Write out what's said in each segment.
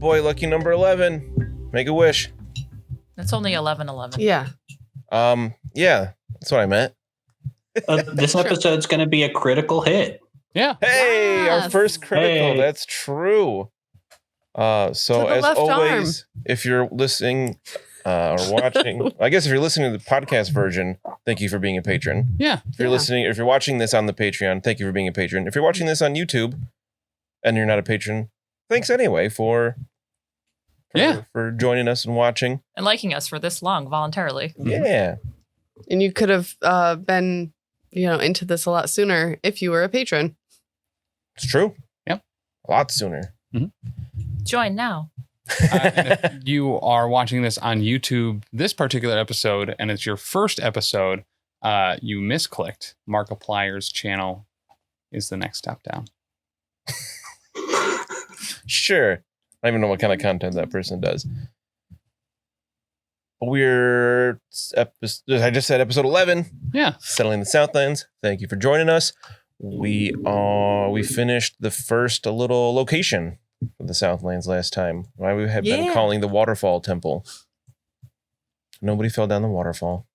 boy, lucky number 11. Make a wish. It's only 11:11. Yeah. Yeah, that's what I meant. This episode's going to be a critical hit. Yeah. Hey, our Yes. first critical. Hey. That's true. So To the as left always, if you're listening or watching, I guess if you're listening to the podcast version, thank you for being a patron. Yeah. If you're listening, if you're watching this on the Patreon, thank you for being a patron. If you're watching this on YouTube and you're not a patron, thanks anyway for joining us and watching. And liking us for this long voluntarily. Yeah. And you could have been, into this a lot sooner if you were a patron. It's true. Yep. A lot sooner. Join now. And if you are watching this on YouTube, this particular episode, and it's your first episode, you misclicked. Markiplier's channel is the next step down. Sure. I don't even know what kind of content that person does. I just said episode 11. Yeah. Settling the Southlands. Thank you for joining us. We finished the first little location for the Southlands last time. Why we had been calling the Waterfall Temple. Nobody fell down the waterfall.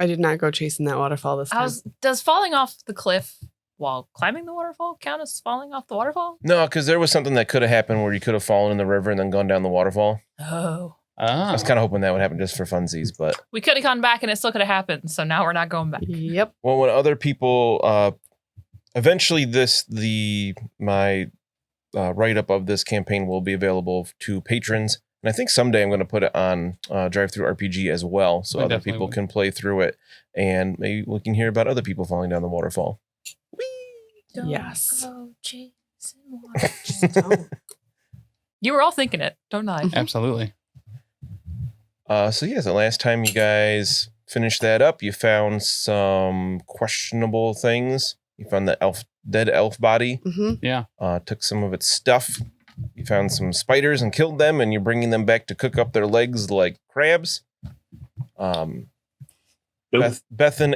I did not go chasing that waterfall this time. Does falling off the cliff while climbing the waterfall count as falling off the waterfall? No, because there was something that could have happened where you could have fallen in the river and then gone down the waterfall. Oh. I was kind of hoping that would happen just for funsies, but We could have gone back and it still could have happened. So now we're not going back. Yep. well, when other people, eventually my write-up of this campaign will be available to patrons. And I think someday I'm going to put it on Drive Through RPG as well, so I other definitely people would. can play through it, and maybe we can hear about other people falling down the waterfall. Don't Yes. go chasing water. You were all thinking it. Don't lie. Absolutely. So the last time you guys finished that up, you found some questionable things. You found the dead elf body. Mm-hmm. Yeah. Took some of its stuff. You found some spiders and killed them, and you're bringing them back to cook up their legs like crabs. Bethen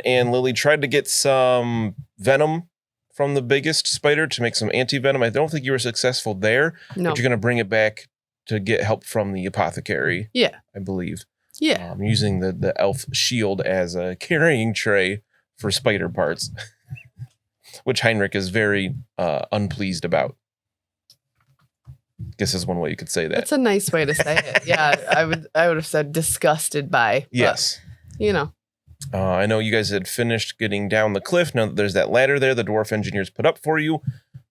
and Lily tried to get some venom from the biggest spider to make some anti-venom. I don't think you were successful there, No. but you're going to bring it back to get help from the apothecary. Yeah. I believe. Yeah. Using the elf shield as a carrying tray for spider parts, which Heinrik is very unpleased about. Guess is one way you could say that. That's a nice way to say it. Yeah, I would have said disgusted by. But, Yes. I know you guys had finished getting down the cliff. Now that there's that ladder there the dwarf engineers put up for you.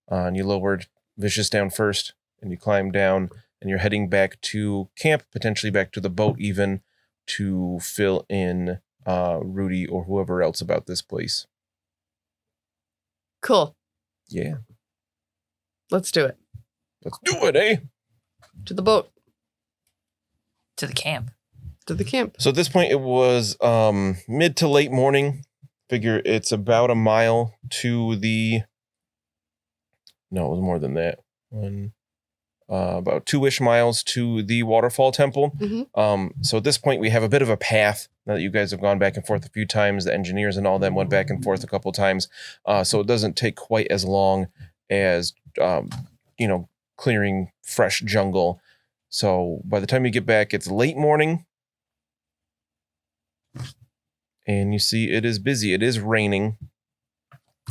And you lowered Vicious down first, and you climbed down, and you're heading back to camp, potentially back to the boat even, to fill in Rudy or whoever else about this place. Cool. Yeah. Let's do it. Let's do it, eh? To the boat. To the camp. To the camp. So at this point, it was mid to late morning. Figure it's about a mile to the... No, it was more than that. About 2-ish miles to the Waterfall Temple. Mm-hmm. So at this point, we have a bit of a path. Now that you guys have gone back and forth a few times, the engineers and all them went back and forth a couple times. So it doesn't take quite as long as, clearing fresh jungle. So by the time you get back, it's late morning. And you see it is busy. It is raining.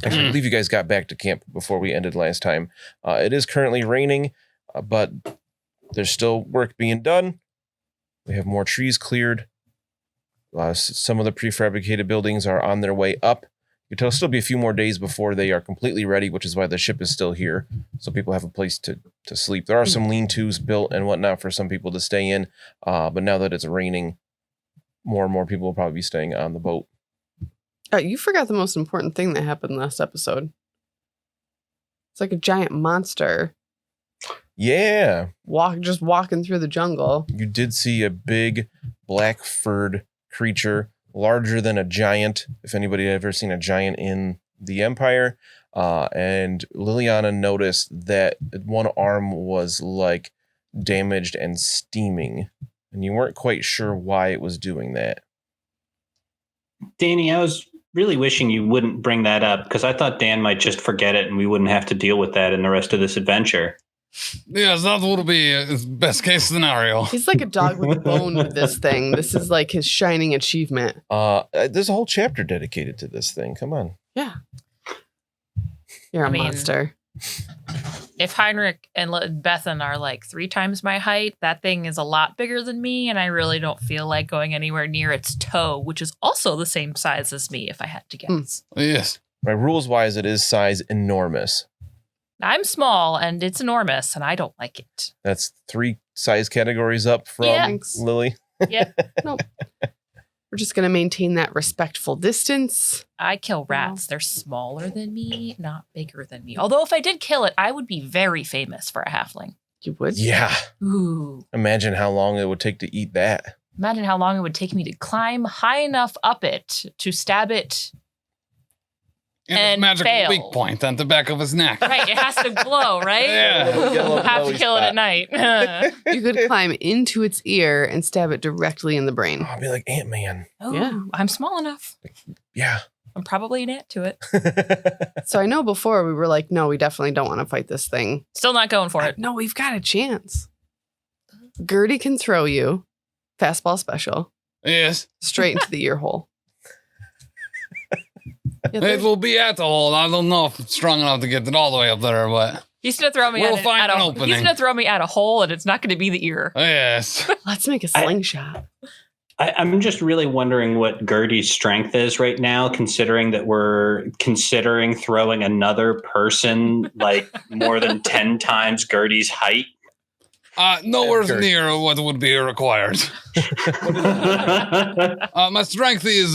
Actually, I believe you guys got back to camp before we ended last time. It is currently raining, but there's still work being done. We have more trees cleared. Some of the prefabricated buildings are on their way up. It'll still be a few more days before they are completely ready, which is why the ship is still here. So people have a place to sleep. There are some lean-tos built and whatnot for some people to stay in. But now that it's raining, more and more people will probably be staying on the boat. You forgot the most important thing that happened last episode. It's like a giant monster Yeah. just walking through the jungle. You did see a big black furred creature, larger than a giant, if anybody had ever seen a giant in the Empire. And Lillianna noticed that one arm was like damaged and steaming, and you weren't quite sure why it was doing that. Danny, I was really wishing you wouldn't bring that up because I thought Dan might just forget it and we wouldn't have to deal with that in the rest of this adventure. Yes, that would be best case scenario. He's like a dog with a bone with this thing. This is like his shining achievement. There's a whole chapter dedicated to this thing. Come on. Yeah. You're a monster. If Heinrik and Bethen are like 3 times my height, that thing is a lot bigger than me, and I really don't feel like going anywhere near its toe, which is also the same size as me, if I had to guess. Yes. Right, rules-wise, it is size enormous. I'm small, and it's enormous, and I don't like it. That's 3 size categories up from Thanks. Lily. Yeah. Nope. We're just going to maintain that respectful distance. I kill rats. They're smaller than me, not bigger than me. Although if I did kill it, I would be very famous for a halfling. You would? Yeah. Ooh. Imagine how long it would take to eat that. Imagine how long it would take me to climb high enough up it to stab it. And magical fail. weak point on the back of his neck. Right, it has to glow, right? Yeah. Have to kill it at night. You could climb into its ear and stab it directly in the brain. I'll be like Ant-Man. Oh, Yeah. I'm small enough. Yeah. I'm probably an ant to it. So I know before we were like, no, we definitely don't want to fight this thing. Still not going for it. No, we've got a chance. Gerty can throw you. Fastball special. Yes. Straight into the ear hole. Yeah, It will be at the hole. I don't know if it's strong enough to get it all the way up there, but He's gonna throw me We'll at, find at an a opening. He's gonna throw me at a hole, and it's not gonna be the ear. yes. let's make a slingshot. I'm just really wondering what Gertie's strength is right now, considering that we're considering throwing another person like more than 10 times Gertie's height. Nowhere Gerty. near what would be required. My strength is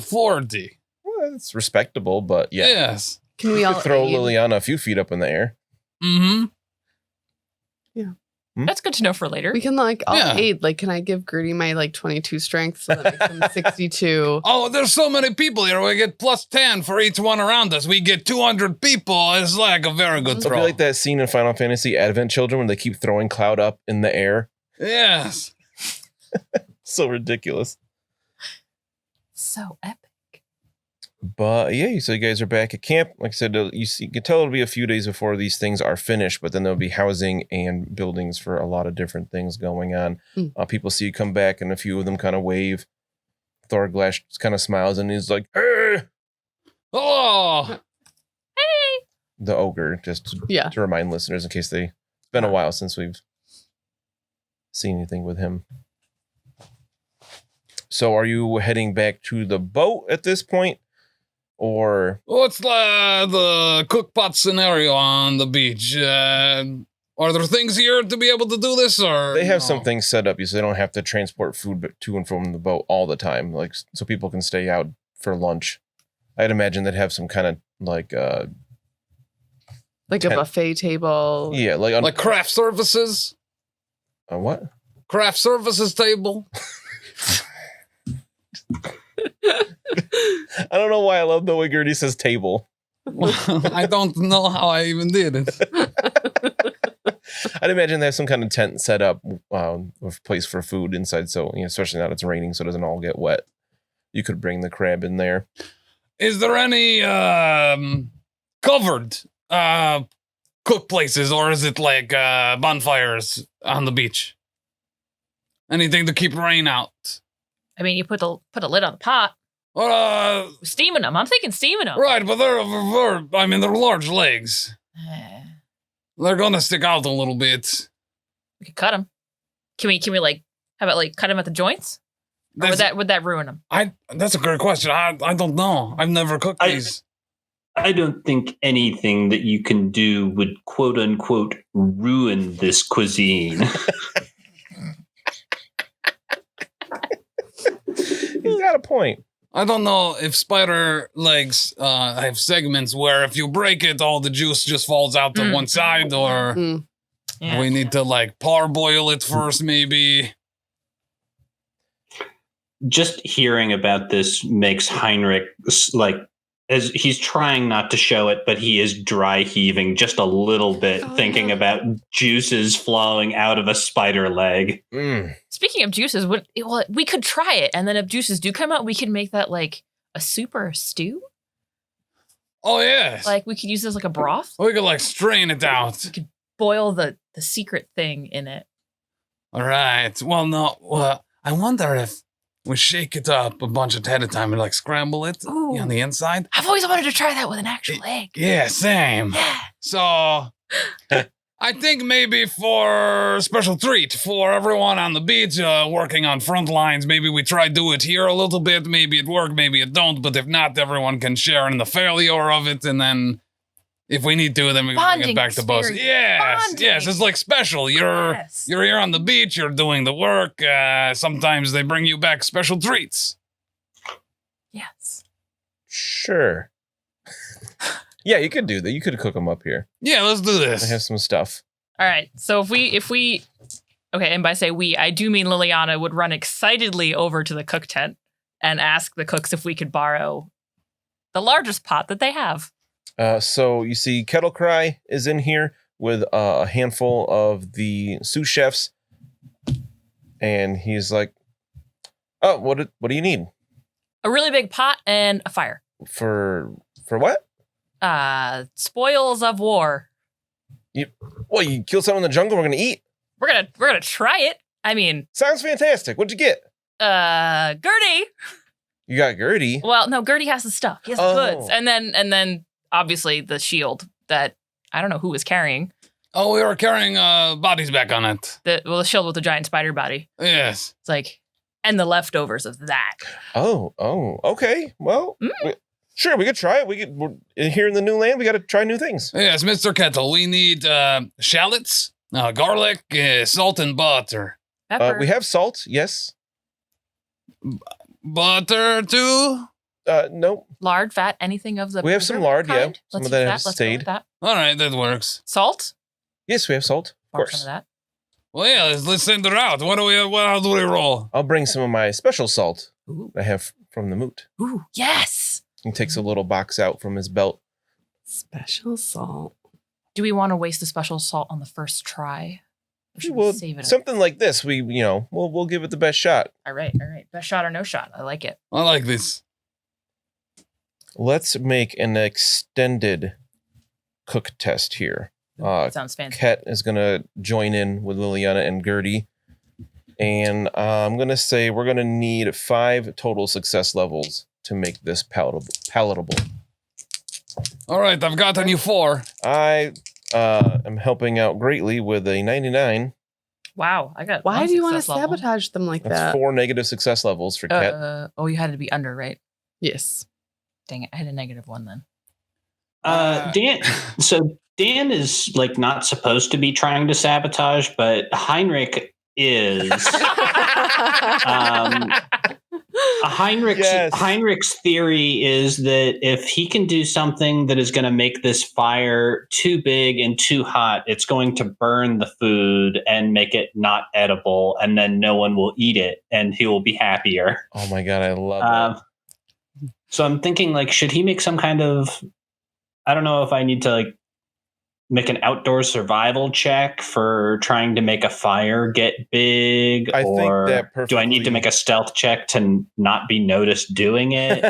40. Well, it's respectable, but yeah. Yes. Can we You all could throw aid? Lillianna a few feet up in the air. Mm-hmm. That's good to know for later. We can like all Yeah. aid. Like, can I give Gertie my like 22 strength so that makes him 62? Oh, there's so many people here. We get plus 10 for each one around us. We get 200 people. It's like a very good It'll be throw. like that scene in Final Fantasy Advent Children when they keep throwing Cloud up in the air. Yes. So ridiculous. So epic. But yeah, so you guys are back at camp. Like I said, you can tell it'll be a few days before these things are finished, but then there'll be housing and buildings for a lot of different things going on. People see you come back, and a few of them kind of wave. Thorglass kind of smiles, and he's like, "Hey!" Oh, The ogre, just Yeah. to remind listeners in case it's been a while since we've seen anything with him. So are you heading back to the boat at this point? Or what's the cookpot scenario on the beach? Are there things here to be able to do this, or they have no? some things set up so they don't have to transport food to and from the boat all the time, like so people can stay out for lunch. I'd imagine they'd have some kind of like Like a Tent. buffet table. yeah, like craft services, what? craft services table. I don't know why I love the way Gertie says table. I don't know how I even did it. I'd imagine they have some kind of tent set up with place for food inside, so especially now it's raining, so it doesn't all get wet. You could bring the crab in there. Is there any covered cook places, or is it like bonfires on the beach? Anything to keep rain out? I mean, you put a lid on the pot. Or, Steaming them. I'm thinking steaming them. right, but they're large legs. They're gonna stick out a little bit. We could cut them. Can we like, how about like cut them at the joints? Or would that ruin them? That's a great question. I don't know. I've never cooked these. I don't think anything that you can do would quote unquote ruin this cuisine. He's got a point. I don't know if spider legs have segments where if you break it, all the juice just falls out to one side, or Mm. we need to like parboil it first, maybe. Just hearing about this makes Heinrich like, as he's trying not to show it, but he is dry heaving just a little bit, thinking about juices flowing out of a spider leg. Speaking of juices, we could try it, and then if juices do come out, we could make that like a soup or a stew. Oh yes. Like we could use this like a broth. We could like strain it out. boil the secret thing in it. All right. Well, no. Well, I wonder if we shake it up a bunch ahead of time and like scramble it Ooh. on the inside. I've always wanted to try that with an actual egg. Yeah, same. Yeah. So I think maybe for a special treat for everyone on the beach working on front lines, maybe we try do it here a little bit. Maybe it work, maybe it don't. But if not, everyone can share in the failure of it. And then if we need to, then we can bring it back to boss. Yes, yes, it's like special. You're here on the beach. You're doing the work. Sometimes they bring you back special treats. Yes. Sure. Yeah, you could do that. You could cook them up here. Yeah, let's do I this. have some stuff. All right. So if we, okay, and by say we, I do mean Lillianna would run excitedly over to the cook tent and ask the cooks if we could borrow the largest pot that they have. So you see Kettle Cry is in here with a handful of the sous chefs. And he's like, oh, what do you need? A really big pot and a fire. For what? Spoils of war. You kill someone in the jungle, we're gonna eat. We're gonna try it. I mean, Sounds fantastic. What'd you get? Gerty. You got Gerty. Well, no, Gerty has the stuff. He has the goods. And then obviously the shield that I don't know who was carrying. Oh, we were carrying bodies back on it. The shield with the giant spider body. Yes. It's like, and the leftovers of that. Oh, okay. Well, sure, we could try it. We're here in the new land. We got to try new things. Yes, Mr. Kettle, we need shallots, garlic, salt, and butter. Pepper. We have salt. Yes. Butter, too? No. Lard, fat, anything of the. We have some lard, yeah. kind? Some Let's of that use has Let's go with stayed. that. All right, that works. Salt. Yes, we have salt. Of Or some of course. that. Well, yeah, let's send her out. How do we roll? I'll bring some of my special salt Ooh. I have from the moot. Ooh, yes. He takes a little box out from his belt. Special salt. Do we want to waste the special salt on the first try? Or should we Well, save it? something like this, we'll give it the best shot. All right. Best shot or no shot. I like it. I like this. Let's make an extended cook test here. Sounds fancy. Ket is going to join in with Lillianna and Gerty. And I'm going to say we're going to need 5 total success levels to make this palatable. All right, I've gotten you 4. I am helping out greatly with a 99. Wow, I got. Why one do you want to success level. sabotage them like That's that? 4 negative success levels for Ket. You had to be under, right? Yes. Dang it, I had a -1 then. Dan. So Dan is like not supposed to be trying to sabotage, but Heinrik is. Yes. Heinrik's theory is that if he can do something that is going to make this fire too big and too hot, it's going to burn the food and make it not edible, and then no one will eat it, and he will be happier. Oh my God, I love it. So I'm thinking, like, should he make some kind of? I don't know if I need to like make an outdoor survival check for trying to make a fire get big, I think or that do I need to make a stealth check to not be noticed doing it?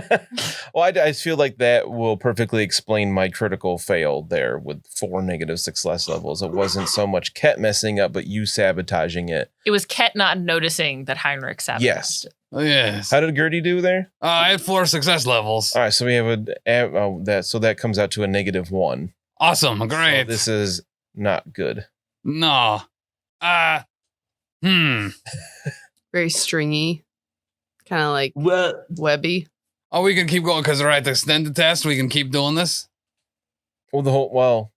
Well, I feel like that will perfectly explain my critical fail there with 4 negative success levels. It wasn't so much Ket messing up, but you sabotaging it. It was Ket not noticing that Heinrik sabotaged Yes. it. Yes. How did Gertie do there? I had 4 success levels. All right, so we have that comes out to a -1. Awesome. So Great. this is not good. No. Very stringy. Kind of like Well, webby. Oh, we can keep going because we're at the extended test. We can keep doing this. Well,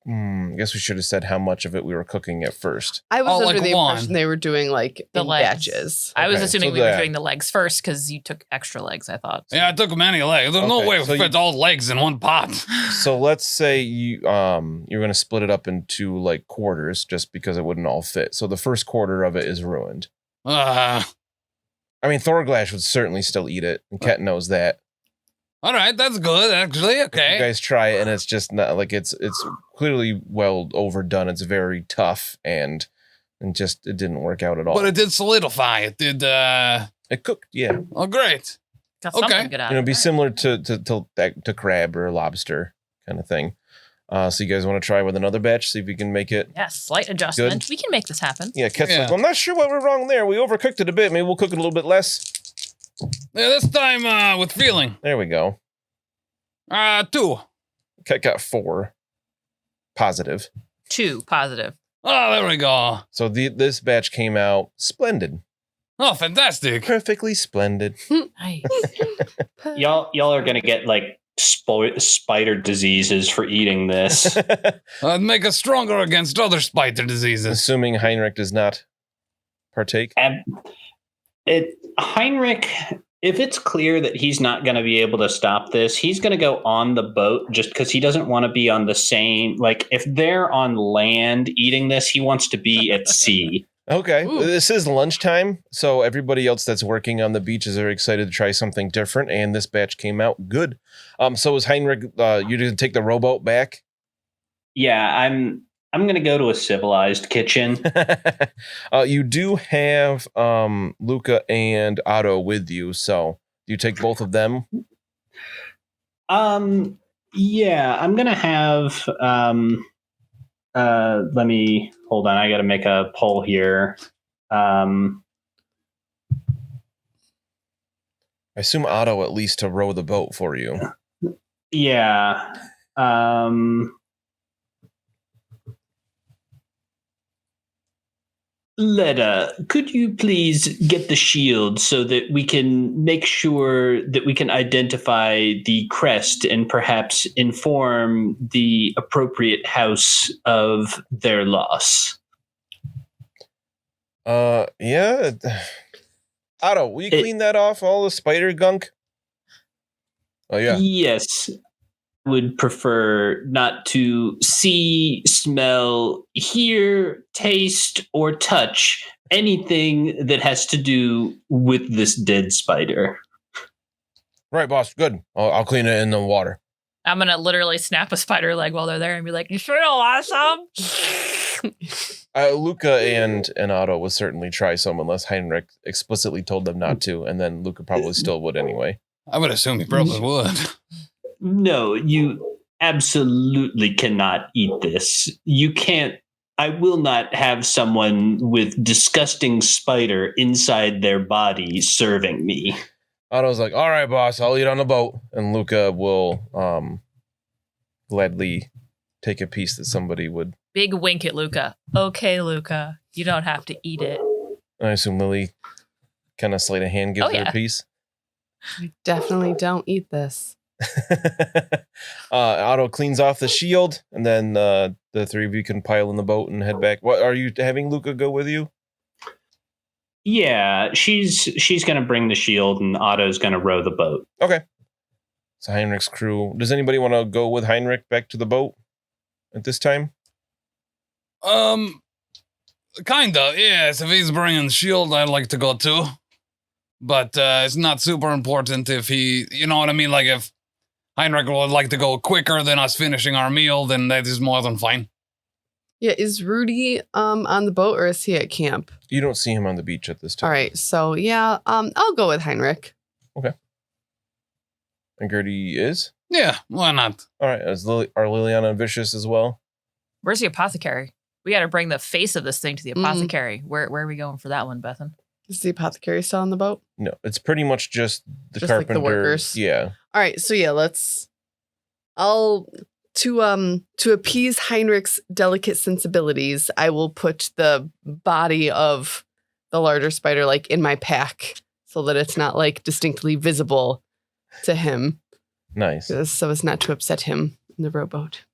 I guess we should have said how much of it we were cooking at first. I was Oh, under like the one. impression they were doing like The in legs. batches. I was Okay, assuming so we were that- doing the legs first because you took extra legs, I thought. Yeah, I took many legs. There's no Okay, way so we fit all legs in one pot. So let's say you're going to split it up into like quarters just because it wouldn't all fit. So the first quarter of it is ruined. I mean, Thorglash would certainly still eat it, and Ket knows that. All right, that's good, actually. You Okay. guys try it, and it's just not like it's clearly well overdone. It's very tough, and just it didn't work out at all. But it did solidify. It did. It cooked, yeah. Oh, great. Got Okay. something good out It'll of be it. similar to crab or lobster kind of thing. So you guys want to try with another batch, see if we can make it? Yes, slight adjustment. Good. We can make this happen. Yeah, Ket's like, well, I'm not sure what we're wrong there. We overcooked it a bit. Maybe we'll cook it a little bit less. Yeah, this time with feeling. There we go. 2. Ket got 4. Positive. 2 positive. Oh, there we go. So this batch came out splendid. Oh, fantastic. Perfectly splendid. Nice. Y'all are gonna get like spider diseases for eating this. It'd make us stronger against other spider diseases. Assuming Heinrik does not partake. Heinrich, if it's clear that he's not going to be able to stop this, he's going to go on the boat just because he doesn't want to be on the same. Like, if they're on land eating this, he wants to be at sea. Okay. Ooh. This is lunchtime, so everybody else that's working on the beaches are excited to try something different, and this batch came out good. So is Heinrich, you didn't take the rowboat back? Yeah, I'm going to go to a civilized kitchen. You do have Luca and Otto with you, so do you take both of them? Yeah, I'm going to have let me hold on. I got to make a poll here. I assume Otto at least to row the boat for you. Yeah. Letta, could you please get the shield so that we can make sure that we can identify the crest and perhaps inform the appropriate house of their loss? Yeah. Otto, will you clean that off, all the spider gunk? Oh, yeah. Yes. Would prefer not to see, smell, hear, taste, or touch anything that has to do with this dead spider. Right, boss. Good. I'll clean it in the water. I'm going to literally snap a spider leg while they're there and be like, you sure don't want some? Luca and Otto would certainly try some unless Heinrich explicitly told them not to, and then Luca probably still would anyway. I would assume he probably would. No, you absolutely cannot eat this. You can't. I will not have someone with disgusting spider inside their body serving me. Otto's like, all right, boss, I'll eat on the boat. And Luca will gladly take a piece that somebody would. Big wink at Luca. Okay, Luca, you don't have to eat it. I assume Lily kind of sleight of hand gives her a piece. I definitely don't eat this. Otto cleans off the shield, and then the three of you can pile in the boat and head back. What are you having Luca go with you? Yeah, she's going to bring the shield, and Otto's going to row the boat. Okay. So Heinrich's crew. Does anybody want to go with Heinrich back to the boat at this time? Kinda. Yes, if he's bringing the shield, I'd like to go too. But it's not super important if he, you know what I mean? Like if Heinrich would like to go quicker than us finishing our meal, then that is more than fine. Yeah, is Rudy on the boat or is he at camp? You don't see him on the beach at this time. All right, so yeah, I'll go with Heinrich. And Gerty is? Yeah, why not? All right. Are Lillianna and Vicious as well? Where's the apothecary? We got to bring the face of this thing to the apothecary. Where are we going for that one, Bethen? Is the apothecary still on the boat? No, it's pretty much just the Just like the carpenter. workers. Yeah. All right, so yeah, to appease Heinrich's delicate sensibilities, I will put the body of the larger spider like in my pack so that it's not like distinctly visible to him. Nice. So as not to upset him in the rowboat.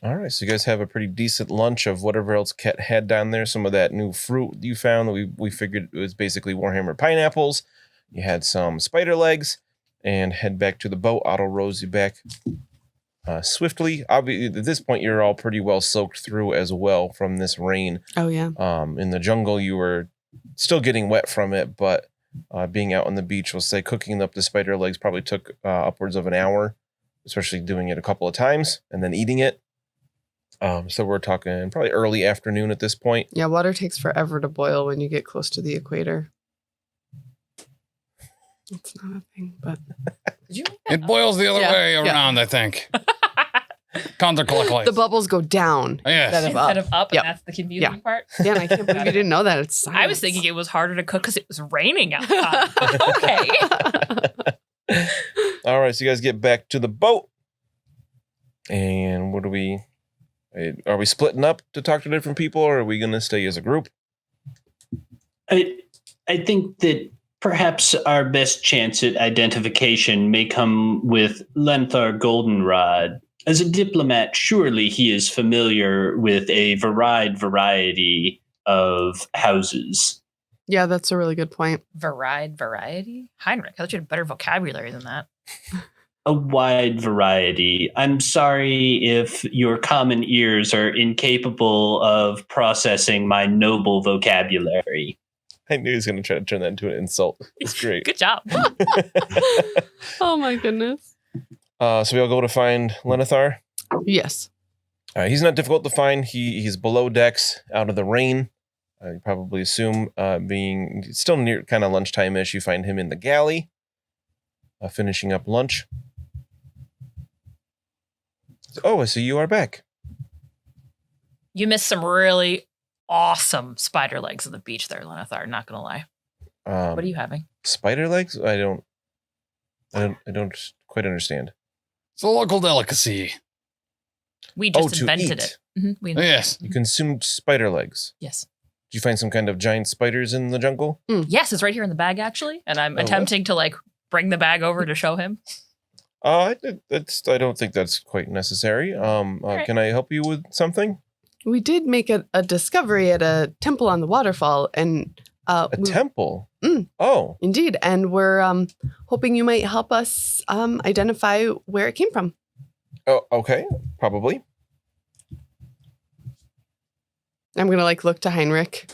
All right. So you guys have a pretty decent lunch of whatever else Ket had down there. Some of that new fruit you found that we figured it was basically Warhammer pineapples. You had some spider legs and head back to the boat. Otto rows you back swiftly. Obviously, at this point, you're all pretty well soaked through as well from this rain. Oh yeah. In the jungle, you were still getting wet from it, but being out on the beach, we'll say cooking up the spider legs probably took upwards of an hour, especially doing it a couple of times and then eating it. So we're talking probably early afternoon at this point. Yeah, water takes forever to boil when you get close to the equator. It's not a thing, but Did you? It boils the other Yeah, way yeah. around, I think. Counterclockwise. The bubbles go down Yes. instead of up. Instead of up, Yep. and that's the confusing Yeah. part. Yeah, and I can't believe you didn't know that. It's I was thinking it was harder to cook because it was raining outside. Okay. All right, so you guys get back to the boat. And what are we splitting up to talk to different people, or are we going to stay as a group? I think that perhaps our best chance at identification may come with Lenthar Goldenrod. As a diplomat, surely he is familiar with a variety of houses. Yeah, that's a really good point. Variety? Heinrich, I thought you had better vocabulary than that. A wide variety. I'm sorry if your common ears are incapable of processing my noble vocabulary. I knew he was going to try to turn that into an insult. It's great. Good job. Oh my goodness. So we all go to find Lenithar. Yes. He's not difficult to find. He's below decks, out of the rain. You probably assume, being still near kind of lunchtime-ish, you find him in the galley, finishing up lunch. Oh, I see you are back. You missed some really awesome spider legs on the beach there, Lenithar. Not gonna lie. What are you having? Spider legs? I don't quite understand. It's a local delicacy. We just to invented eat. it. We Yes. You consumed spider legs. Yes. Did you find some kind of giant spiders in the jungle? Yes, it's right here in the bag actually, and I'm Oh, attempting to like bring the bag over to show him. I don't think that's quite necessary. right. Can I help you with something? We did make a discovery at a temple on the waterfall, and A temple? Mm. Oh, indeed, and we're hoping you might help us identify where it came from. oh, okay, probably. I'm gonna look to Heinrich.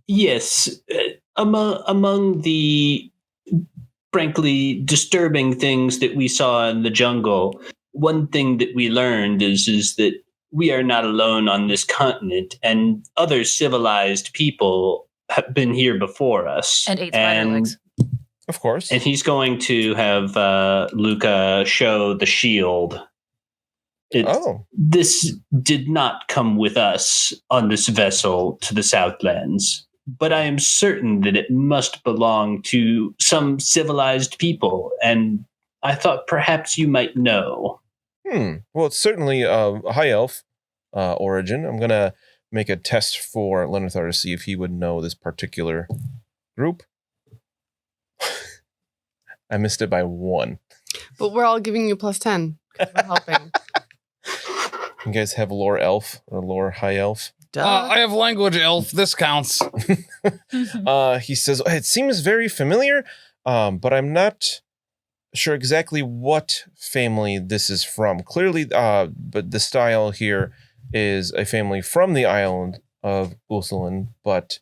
Yes, among the frankly disturbing things that we saw in the jungle, one thing that we learned is that we are not alone on this continent, and other civilized people have been here before us. And ate spider legs. Of course. And he's going to have Luca show the shield. This did not come with us on this vessel to the Southlands, but I am certain that it must belong to some civilized people, and I thought perhaps you might know. Well, it's certainly a high elf origin. I'm going to make a test for Lenithar to see if he would know this particular group. I missed it by 1. But we're all giving you +10 because we're helping. You guys have lore elf or lore high elf? Duh. I have language elf. This counts. He says, it seems very familiar, but I'm not sure exactly what family this is from. Clearly, but the style here is a family from the island of Ulthulan, but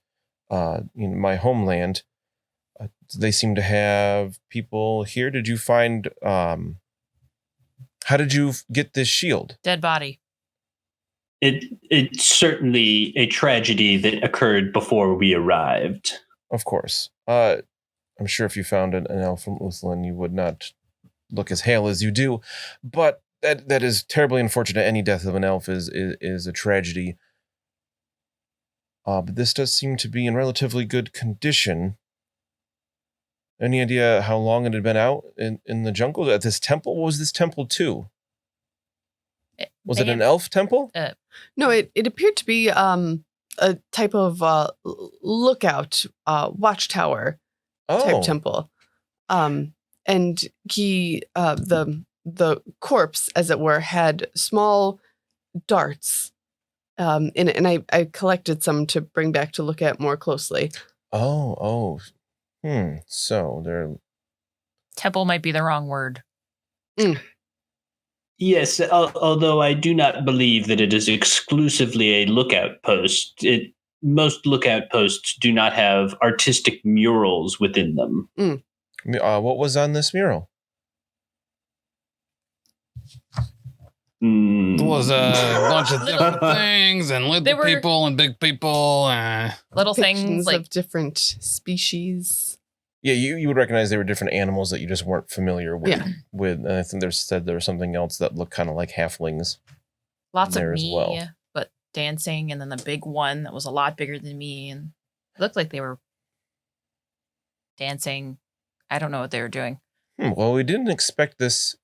in my homeland, they seem to have people here. Did you find, how did you get this shield? Dead body. It's certainly a tragedy that occurred before we arrived. Of course. I'm sure if you found an elf from Ulthulan, you would not look as hale as you do, but that is terribly unfortunate. Any death of an elf is a tragedy. But this does seem to be in relatively good condition. Any idea how long it had been out in the jungle? At this temple? What was this temple to? Was it an elf temple? No, it appeared to be a type of lookout, watchtower type temple. And he, the corpse, as it were, had small darts in it, and I collected some to bring back to look at more closely. So they're... Temple might be the wrong word. Yes, although I do not believe that it is exclusively a lookout post. Most lookout posts do not have artistic murals within them. What was on this mural? It was a bunch of different things, and little people and big people. Little Depictions things like of different species. Yeah, you would recognize they were different animals that you just weren't familiar with. Yeah. And I think there was something else that looked kind of like halflings. Lots of there as me, well. but dancing, and then the big one that was a lot bigger than me, and it looked like they were dancing. I don't know what they were doing. Well, we didn't expect this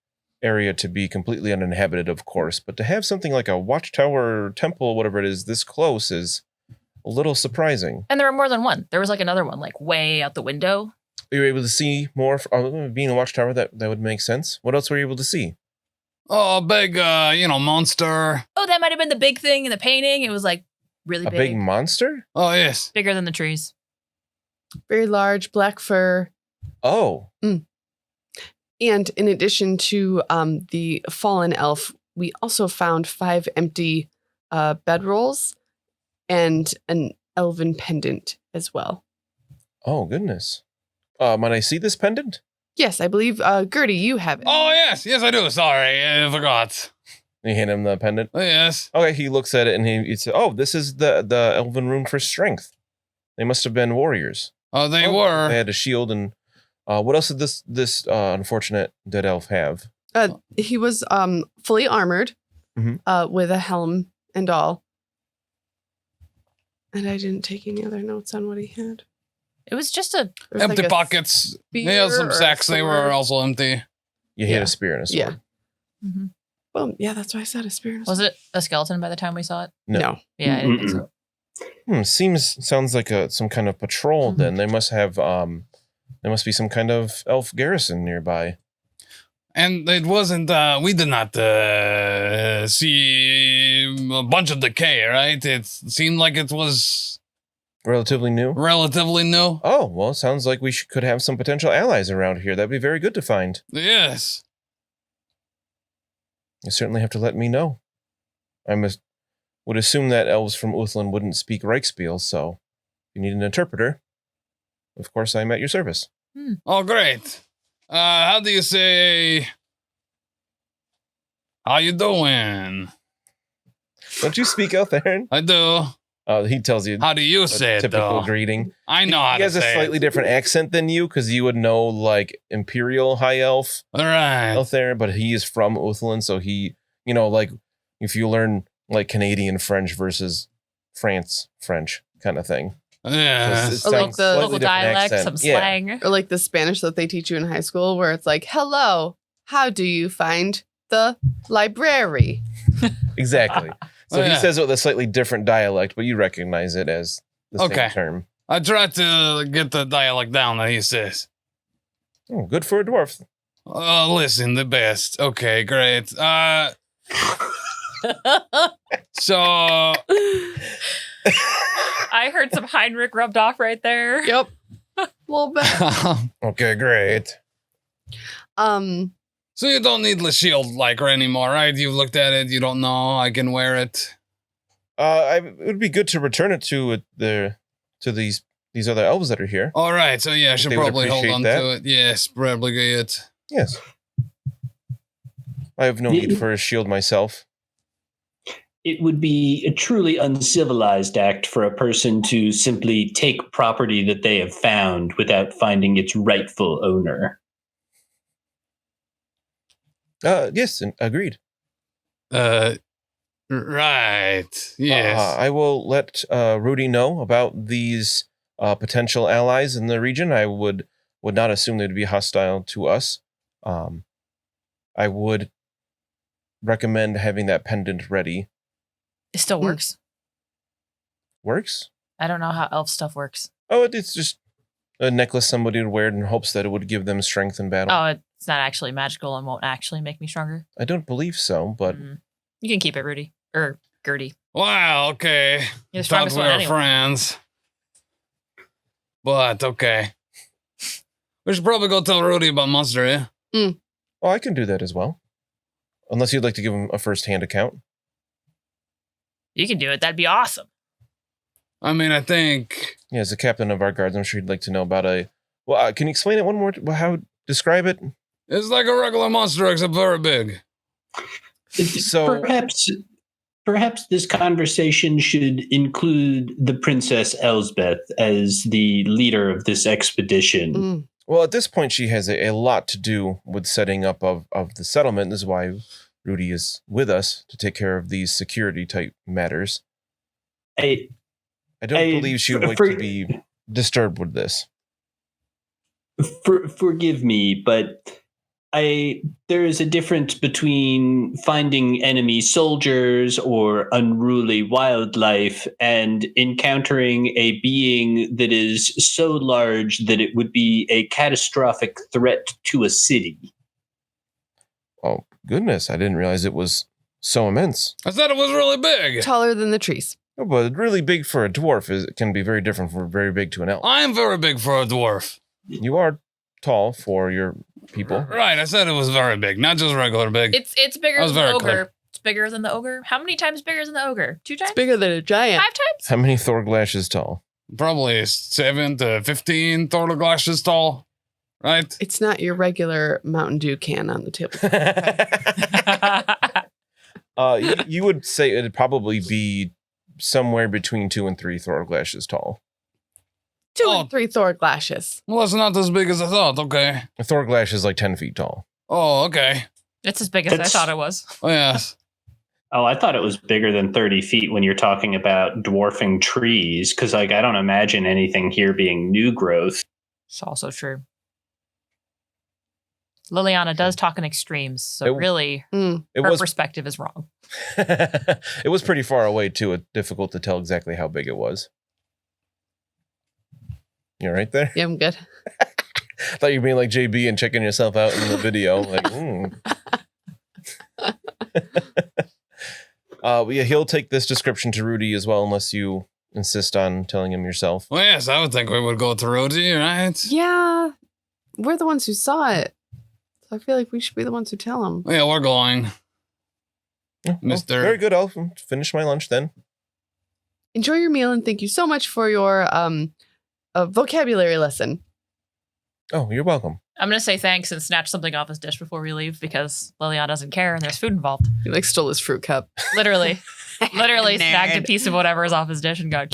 area to be completely uninhabited, of course, but to have something like a watchtower, temple, whatever it is, this close is a little surprising. And there were more than one. There was like another one, like way out the window. Were you able to see more? Being a watchtower, that would make sense. What else were you able to see? Oh, a big, monster. Oh, that might have been the big thing in the painting. It was like really A big monster? Oh, yes. bigger than the trees. Very large, black fur. Oh, And in addition to the fallen elf, we also found 5 empty bedrolls and an elven pendant as well. oh goodness. Might I see this pendant? Yes, I believe, Gerty, you have it. Oh, yes. Yes, I do. Sorry, I forgot. You hand him the pendant. Oh, yes. Okay, he looks at it and he says, "Oh, this is the elven rune for strength. They must have been warriors. Oh, they were. They had a shield and what else did this unfortunate dead elf have? He was fully armored with a helm and all. And I didn't take any other notes on what he had. It was just a There was Empty like a pockets. He had spear some or a sacks. They were sword. also empty. You Yeah. had a spear and a sword. Yeah. Mhm. Well, yeah, that's why I said a spear. and a Was sword. it a skeleton by the time we saw it? No. Yeah, I didn't think so. Sounds like some kind of patrol. Mhm. Then they must have there must be some kind of elf garrison nearby. And it wasn't, we did not see a bunch of decay, right? It seemed like it was Relatively new. relatively new. Oh well, it sounds like we could have some potential allies around here. That'd be very good to find. Yes. You certainly have to let me know. Would assume that elves from Uthland wouldn't speak Reichspiel, so if you need an interpreter, of course I'm at your service. Oh, great. How do you say, how you doing? Don't you speak Eltharian? I do. He tells you How do you a say it, typical though? greeting. I know how He to has a say slightly it. different accent than you, because you would know like Imperial High Elf All right. Eltharian, but he is from Uthland, so he, like if you learn like Canadian French versus France French kind of thing. Yes. Or like sounds the slightly Local different dialect, accent. some Yeah. slang. Or like the Spanish that they teach you in high school, where it's like, "Hello, how do you find the library?" Exactly. So Oh, he yeah. says it with a slightly different dialect, but you recognize it as the Okay. same term. I tried to get the dialect down that he says. Oh, good for a dwarf. Listen, the best. Okay, great. So I heard some Heinrich rubbed off right there. Yep, a little bit. Okay, great. So you don't need the shield like anymore, right? You've looked at it. You don't know. I can wear it. It would be good to return it to these other elves that are here. All right. So yeah, I should They would probably hold appreciate on that. to it. Yes, probably good. Yes. I have no need for a shield myself. It would be a truly uncivilized act for a person to simply take property that they have found without finding its rightful owner. Yes, agreed. Right. Yes. I will let Rudy know about these potential allies in the region. I would not assume they'd be hostile to us. I would recommend having that pendant ready. It still works. Works? I don't know how elf stuff works. Oh, it's just a necklace somebody would wear in hopes that it would give them strength in battle. Oh, it's not actually magical and won't actually make me stronger. I don't believe so, but You can keep it, Rudy. Or Gerty. Wow. Okay. You're the Thought strongest we one were anyway. friends. But okay. We should probably go tell Rudy about Monster, yeah? oh, I can do that as well. Unless you'd like to give him a first-hand account. You can do it. That'd be awesome. I mean, I think. Yeah, as a captain of our guards, I'm sure you'd like to know about a... Well, can you explain it one more? How describe it? It's like a regular monster, except very big. So- Perhaps this conversation should include the Princess Elsbeth as the leader of this expedition. Well, at this point, she has a lot to do with setting up of the settlement. This is why Rudy is with us to take care of these security type matters. I don't believe she would like to be disturbed with this. Forgive me, but there is a difference between finding enemy soldiers or unruly wildlife and encountering a being that is so large that it would be a catastrophic threat to a city. Oh, goodness. I didn't realize it was so immense. I thought it was really big. Taller than the trees. Oh, but really big for a dwarf can be very different from very big to an elf. I am very big for a dwarf. You are tall for your people. Right, I said it was very big, not just regular big. It's bigger That was than the very ogre. clear. It's bigger than the ogre. How many times bigger than the ogre? 2 times? It's bigger than a giant. 5 times? How many Thorglash is tall? Probably 7 to 15 total glasses tall, right? It's not your regular Mountain Dew can on the table. You would say it'd probably be somewhere between 2 and 3 Thorglashes tall. 2 Oh. and 3 Thor glasses. Well, it's not as big as I thought. Okay. A Thorglash is like 10 feet tall. Oh, okay. It's as big as I It's- thought it was. Oh, yes. Oh, I thought it was bigger than 30 feet when you're talking about dwarfing trees, because I don't imagine anything here being new growth. It's also true. Lillianna does talk in extremes, so It- really, Mm. It her was perspective is wrong. it was pretty far away too. It's difficult to tell exactly how big it was. You're right there. Yeah, I'm good. I thought you were being like JB and checking yourself out in the video. Like, yeah, he'll take this description to Rudy as well, unless you insist on telling him yourself. Well, yes, I would think we would go to Rudy, right? Yeah. We're the ones who saw it. So I feel like we should be the ones who tell them. Yeah, we're going. Oh, well, Mr. very good. I'll finish my lunch then. Enjoy your meal and thank you so much for your vocabulary lesson. Oh, you're welcome. I'm going to say thanks and snatch something off his dish before we leave because Lillianna doesn't care and there's food involved. He like stole his fruit cup. Literally Nerd. snagged a piece of whatever is off his dish and go,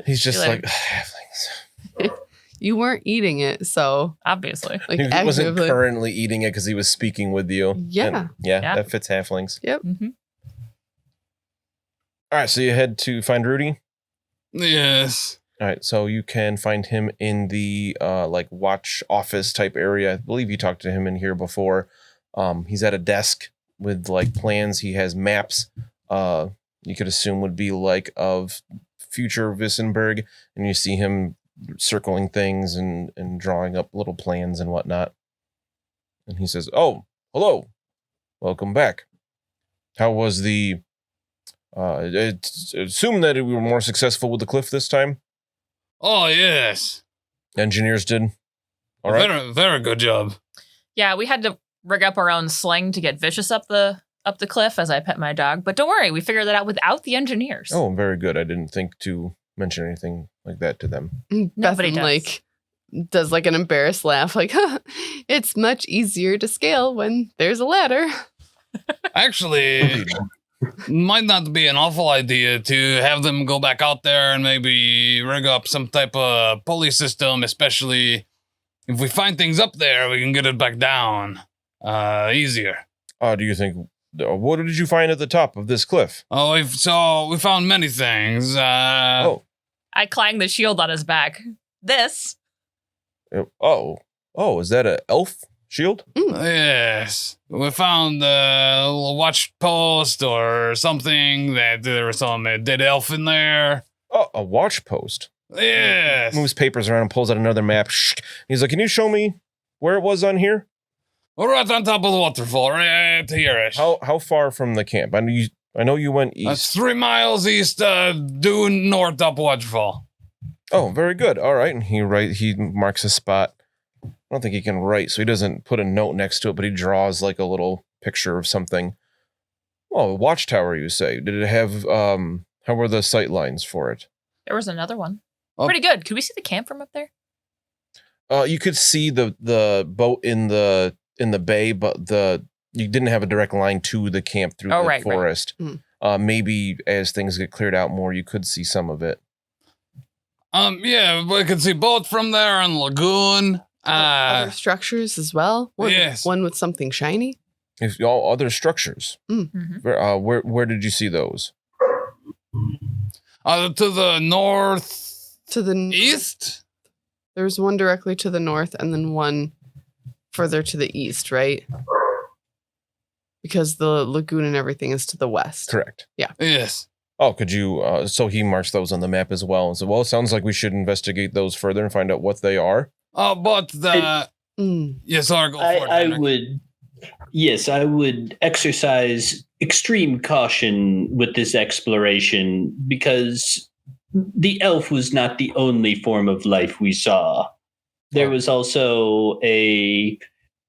He's just See you like halflings. You weren't eating it, so obviously. like He wasn't actively. currently eating it because he was speaking with you. Yeah. And yeah, Yeah. that fits halflings. Mm-hmm. All right, so you head to find Rudy. Yes. All right, so you can find him in the like watch office type area. I believe you talked to him in here before. He's at a desk with like plans. He has maps. You could assume would be like of future Wissenberg, and you see him circling things and drawing up little plans and whatnot. And he says, "Oh, hello, welcome back. How was the? Assume that we were more successful with the cliff this time. Oh, yes. Engineers did. All right. Very, very good job. Yeah, we had to rig up our own sling to get vicious up the cliff as I pet my dog. But don't worry, we figured that out without the engineers. Oh, very good. I didn't think to mention anything like that to them. Nobody Bethen, does. like does like an embarrassed laugh, like it's much easier to scale when there's a ladder. Actually, might not be an awful idea to have them go back out there and maybe rig up some type of pulley system, especially if we find things up there, we can get it back down easier. Do you think? What did you find at the top of this cliff? Oh, we found many things. Oh, I clanged the shield on his back. This. oh, is that a elf shield? Yes, we found a little watch post or something that there was some dead elf in there. Oh, a watch post. Yes. Moves papers around and pulls out another map. He's like, "Can you show me where it was on here? We're right on top of the waterfall, right here. How far from the camp? I know you went That's east. 3 miles east, due north up Waterfall. Oh, very good. All right." And he marks a spot. I don't think he can write, so he doesn't put a note next to it, but he draws like a little picture of something. Oh, a watchtower, you say? Did it have how were the sight lines for it? There was another one. Oh. Pretty good. Could we see the camp from up there? You could see the boat in the bay, but you didn't have a direct line to the camp through the Right. forest. Mm. Maybe as things get cleared out more, you could see some of it. Yeah, we could see boat from there and lagoon. Other structures as well? Yes. One with something shiny? If all other structures, Mhm. where did you see those? To the north To the east? There's one directly to the north and then one further to the east, right? Because the lagoon and everything is to the west. Correct. Yes. Oh, could you? So he marks those on the map as well. And so, well, it sounds like we should investigate those further and find out what they are. But the... Yes, sorry, go for it, I Heinrich. would, yes, I would exercise extreme caution with this exploration because the elf was not the only form of life we saw. There was also a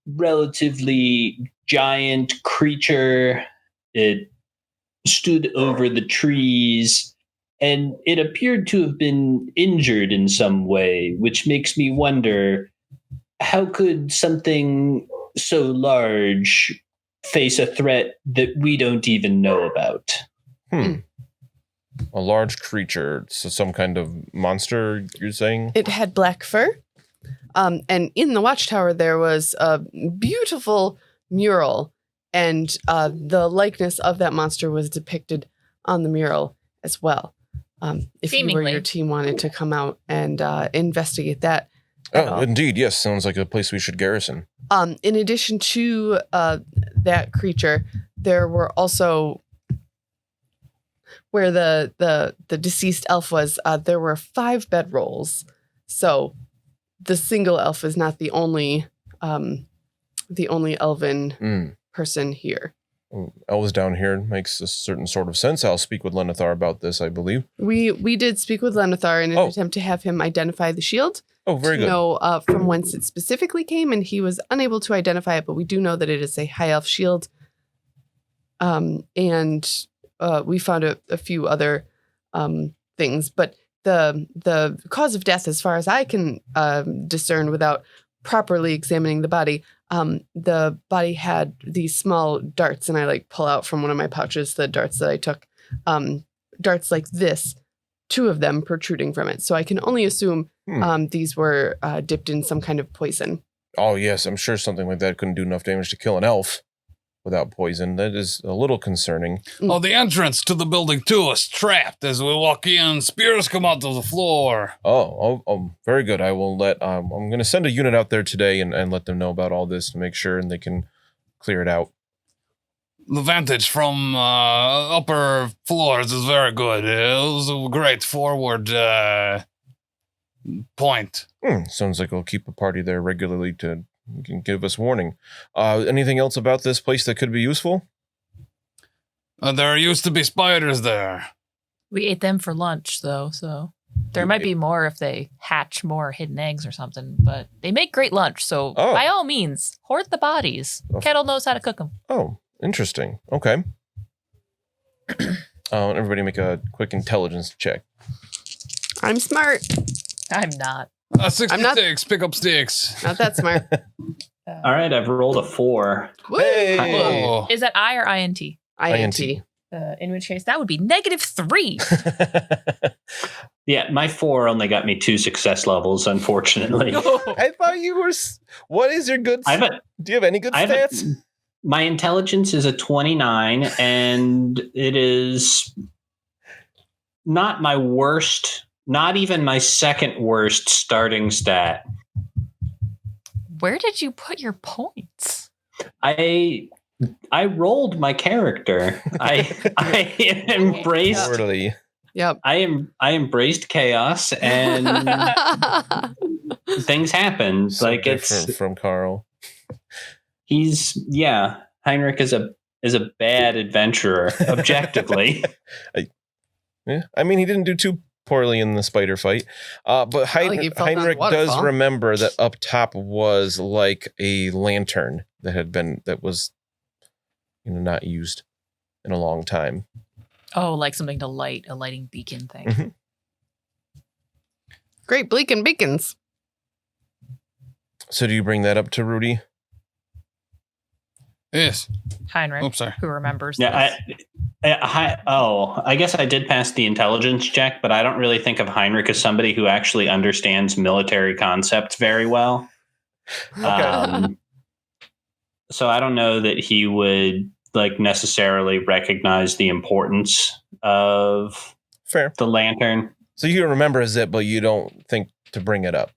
relatively giant creature. It stood over the trees, and it appeared to have been injured in some way, which makes me wonder, how could something so large face a threat that we don't even know about? A large creature, so some kind of monster, you're saying? It had black fur. And in the Watchtower, there was a beautiful mural, and the likeness of that monster was depicted on the mural as well. If you or Seemingly. your team wanted to come out and investigate that. Oh, indeed. Yes. Sounds like a place we should garrison. In addition to that creature, there were also where the deceased elf was. There were 5 bedrolls, so the single elf is not the only elven person here. Elves down here makes a certain sort of sense. I'll speak with Lenithar about this, I believe. We did speak with Lenithar in an attempt to have him identify the shield. Oh, very to good. know from whence it specifically came, and he was unable to identify it, but we do know that it is a high elf shield. And we found a few other things, but the cause of death, as far as I can discern without properly examining the body had these small darts, and I pull out from one of my pouches the darts that I took, darts like this, 2 of them protruding from it. So I can only assume these were dipped in some kind of poison. Oh, yes. I'm sure something like that couldn't do enough damage to kill an elf without poison. That is a little concerning. Oh, the entrance to the building, too, is trapped. As we walk in, spears come out of the floor. Oh, very good. I will let, I'm going to send a unit out there today and let them know about all this to make sure and they can clear it out. The vantage from upper floors is very good. It was a great forward point. Sounds like we'll keep a party there regularly to give us warning. Anything else about this place that could be useful? There used to be spiders there. We ate them for lunch, though, so there might be more if they hatch more hidden eggs or something, but they make great lunch, so by all means, hoard the bodies. Kettle knows how to cook them. Oh, interesting. Okay. Everybody make a quick intelligence check. I'm smart. I'm not. 66, pick up sticks. Not that smart. All right, I've rolled a 4. Hey! Oh. Is that I or INT? INT. In which case, that would be -3. Yeah, my 4 only got me 2 success levels, unfortunately. I thought you were... What is your good... Do you have any good stats? My intelligence is a 29, and it is not my worst, not even my second worst starting stat. Where did you put your points? I rolled my character. I embraced. Totally. Yep. I embraced chaos, and things happened. So like different it's from Carl. Heinrich is a bad adventurer, objectively. Yeah, I mean, he didn't do too poorly in the spider fight, but Heinrich does remember that up top was like a lantern that was not used in a long time. Oh, like something to light, a lighting beacon thing. Mm-hmm. Great bleaking beacons. So do you bring that up to Rudy? Yes. Heinrich, Oops, sorry. who remembers Yeah, this. I guess I did pass the intelligence check, but I don't really think of Heinrich as somebody who actually understands military concepts very well. So I don't know that he would necessarily recognize the importance of Fair. the lantern. So you remembers it, but you don't think to bring it up.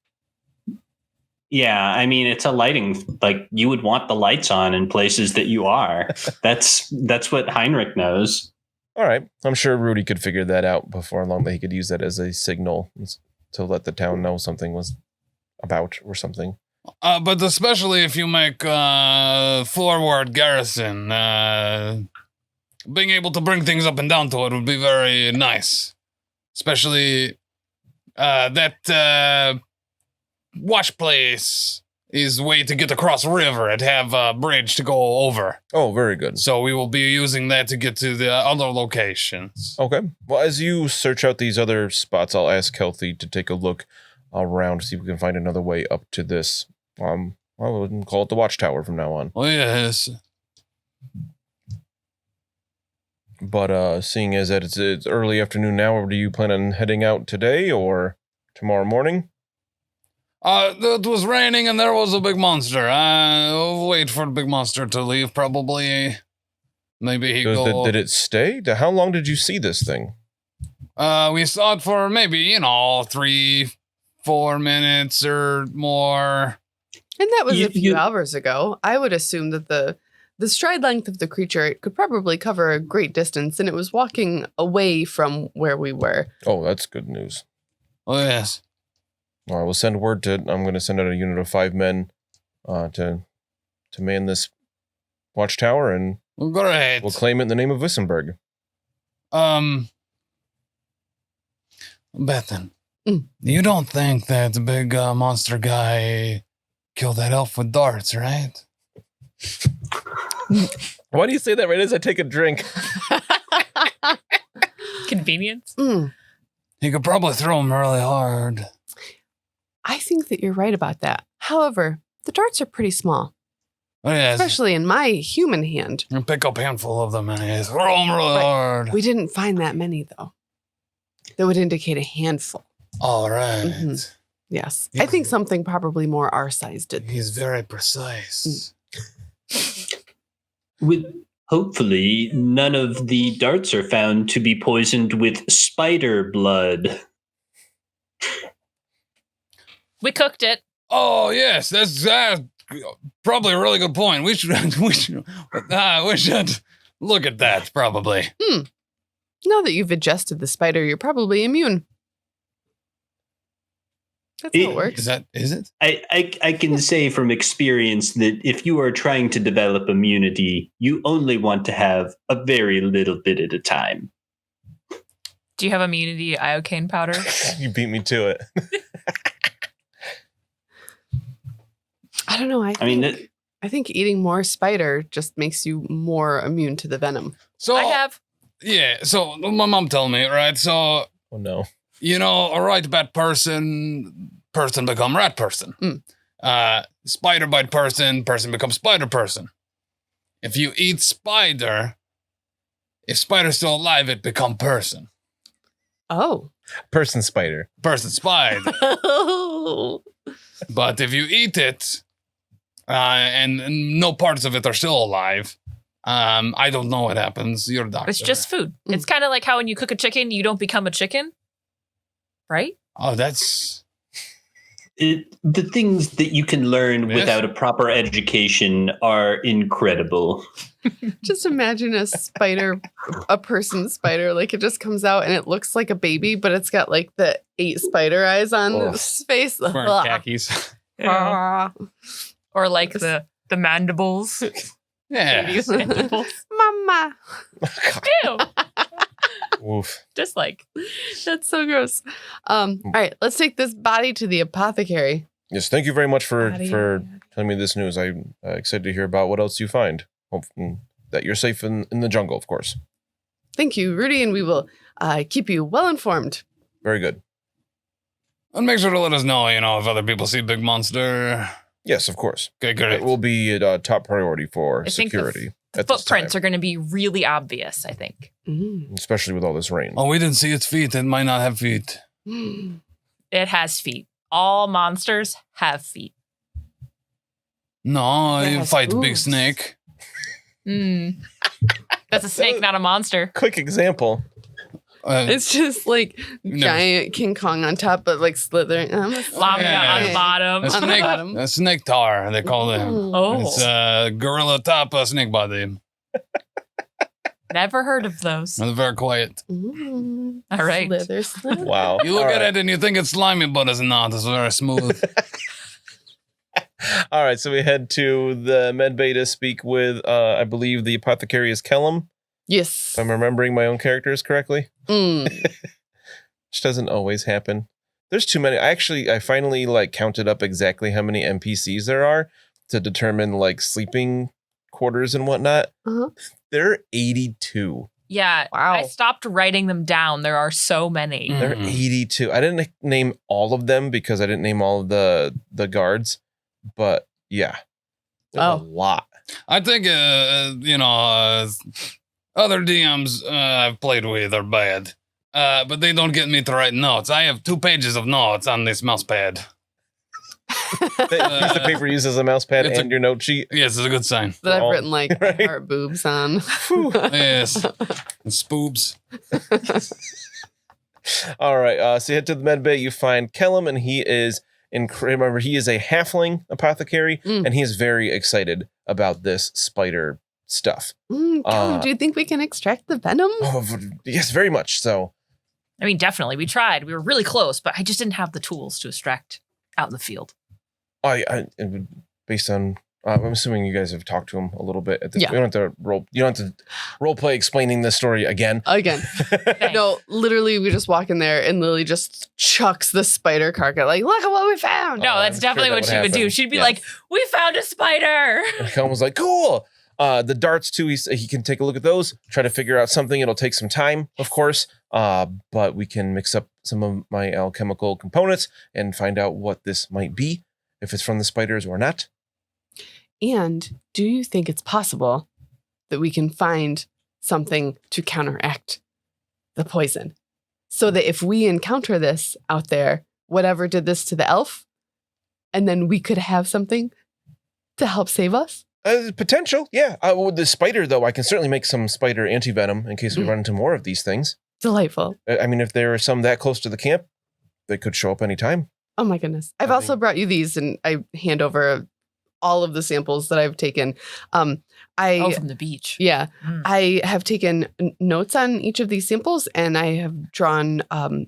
Yeah, I mean, it's a lighting, you would want the lights on in places that you are. That's what Heinrik knows. All right. I'm sure Rudy could figure that out before long, that he could use that as a signal to let the town know something was about or something. But especially if you make forward garrison, being able to bring things up and down to it would be very nice. Especially that wash place is way to get across river and have a bridge to go over. Oh, very good. So we will be using that to get to the other locations. Okay. Well, as you search out these other spots, I'll ask Kelty to take a look around, see if we can find another way up to this. I wouldn't call it the Watchtower from now on. Oh, yes. But seeing as that it's early afternoon now, do you plan on heading out today or tomorrow morning? It was raining and there was a big monster. I'll wait for the big monster to leave, probably. Maybe he go... Did it stay? How long did you see this thing? We saw it for maybe, 3-4 minutes or more. And that was a few hours ago. I would assume that the stride length of the creature could probably cover a great distance, and it was walking away from where we were. Oh, that's good news. Oh, yes. All right, we'll send word to... I'm going to send out a unit of 5 men to man this watchtower, and great. We'll claim it in the name of Wissenberg. Bethen, you don't think that the big monster guy killed that elf with darts, right? Why do you say that right as I take a drink? Convenience. He could probably throw him really hard. I think that you're right about that. However, the darts are pretty small. Oh, yes. Especially in my human hand. You pick up a handful of them and you throw them really hard. We didn't find that many, though. That would indicate a handful. All right. Mm-hmm. Yes. I think something probably more our size did. He's very precise. Hopefully, none of the darts are found to be poisoned with spider blood. We cooked it. Oh, yes. That's probably a really good point. We should look at that, probably. Now that you've adjusted the spider, you're probably immune. That's how it works. Is it? I can say from experience that if you are trying to develop immunity, you only want to have a very little bit at a time. Do you have immunity iocane powder? You beat me to it. I don't know. I think eating more spider just makes you more immune to the venom. So I have. Yeah. So my mom told me, right? So. Oh no. A right bat person become rat person. Spider bite person becomes spider person. If you eat spider, if spider's still alive, it become person. Oh. Person spider. Person spider. But if you eat it, and no parts of it are still alive, I don't know what happens. You're a doctor. It's just food. It's kind of like how when you cook a chicken, you don't become a chicken. Right? Oh, that's... The things that you can learn without a proper education are incredible. Just imagine a person spider, like it just comes out and it looks like a baby, but it's got like the 8 spider eyes on its face. Wearing khakis. Yeah. Or like the mandibles. Yeah. Mama. Ew. Oof. Just like. That's so gross. All right, let's take this body to the apothecary. Yes, thank you very much for telling me this news. I'm excited to hear about what else you find. Hoping that you're safe in the jungle, of course. Thank you, Rudy, and we will keep you well informed. Very good. And make sure to let us know, if other people see Big Monster. Yes, of course. Okay, great. It will be a top priority for security. The footprints are going to be really obvious, I think. Especially with all this rain. Oh, we didn't see its feet. It might not have feet. It has feet. All monsters have feet. No, you Yes, fight big oops. snake. That's a snake, not a monster. Quick example. It's just like Never- giant King Kong on top, but like slithering. Lamia Yeah. on the bottom. A On the snake, bottom. a snake tar, they call them. Oh, It's a gorilla top, a snake body. never heard of those. They're very quiet. All right. Slither. Wow. You look All at right. it and you think it's slimy, but it's not. It's very smooth. All right, so we head to the med bay to speak with, I believe the apothecary is Kellum, Yes. if I'm remembering my own characters correctly. Mm. Which doesn't always happen. There's too many. I finally like counted up exactly how many NPCs there are to determine like sleeping quarters and whatnot. Uh-huh. There are 82. Yeah. Wow. I stopped writing them down. There are so many. Mm. There are 82. I didn't name all of them because I didn't name all of the guards, but yeah, there's a Oh. lot. I think, other DMs I've played with are bad. But they don't get me to write notes. I have 2 pages of notes on this mouse pad. That piece of paper uses a mouse pad It's and your note sheet. Yes, it's a good sign. That I've Oh. written like Right. heart boobs on. Yes. Spoobs. All right. So you head to the med bay. You find Kellum, and he is remember he is a halfling apothecary, Mm. and he is very excited about this spider stuff. Callum, do you think we can extract the venom? Oh, yes, very much so. I mean, definitely. We tried. We were really close, but I just didn't have the tools to extract out in the field. Based on, I'm assuming you guys have talked to him a little bit. At this. Yeah. We don't have to roll. You don't have to role play explaining this story again. Again. Thanks. No, literally, we just walk in there and Lily just chucks the spider carcass. Like, look at what we found. No, Oh, that's I'm sure definitely that what would she would do. happen. She'd be Yes. like, "We found a spider." And Kellum was like, "Cool." The darts too. He can take a look at those. Try to figure out something. It'll take some time, of course. But we can mix up some of my alchemical components and find out what this might be, if it's from the spiders or not. And do you think it's possible that we can find something to counteract the poison? So that if we encounter this out there, whatever did this to the elf, and then we could have something to help save us? Potential, yeah. With the spider, though, I can certainly make some spider antivenom in case we run into more of these things. Delightful. I mean, if there are some that close to the camp, they could show up anytime. Oh my goodness. I've I also think- brought you these and I hand over all of the samples that I've taken. Oh, from the beach. Yeah, Mm. I have taken notes on each of these samples and I have drawn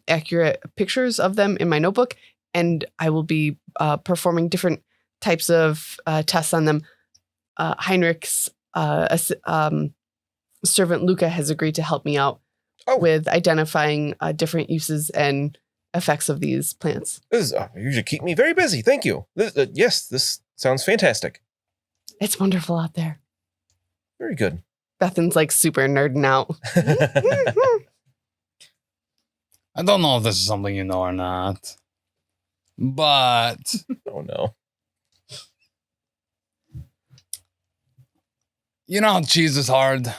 accurate pictures of them in my notebook. And I will be performing different types of tests on them. Heinrik's servant Luca has agreed to help me out Oh. with identifying different uses and effects of these plants. You should keep me very busy. Thank you. Yes, this sounds fantastic. It's wonderful out there. Very good. Bethen's like super nerding out. I don't know if this is something you know or not. But Oh, no. you know how cheese is hard?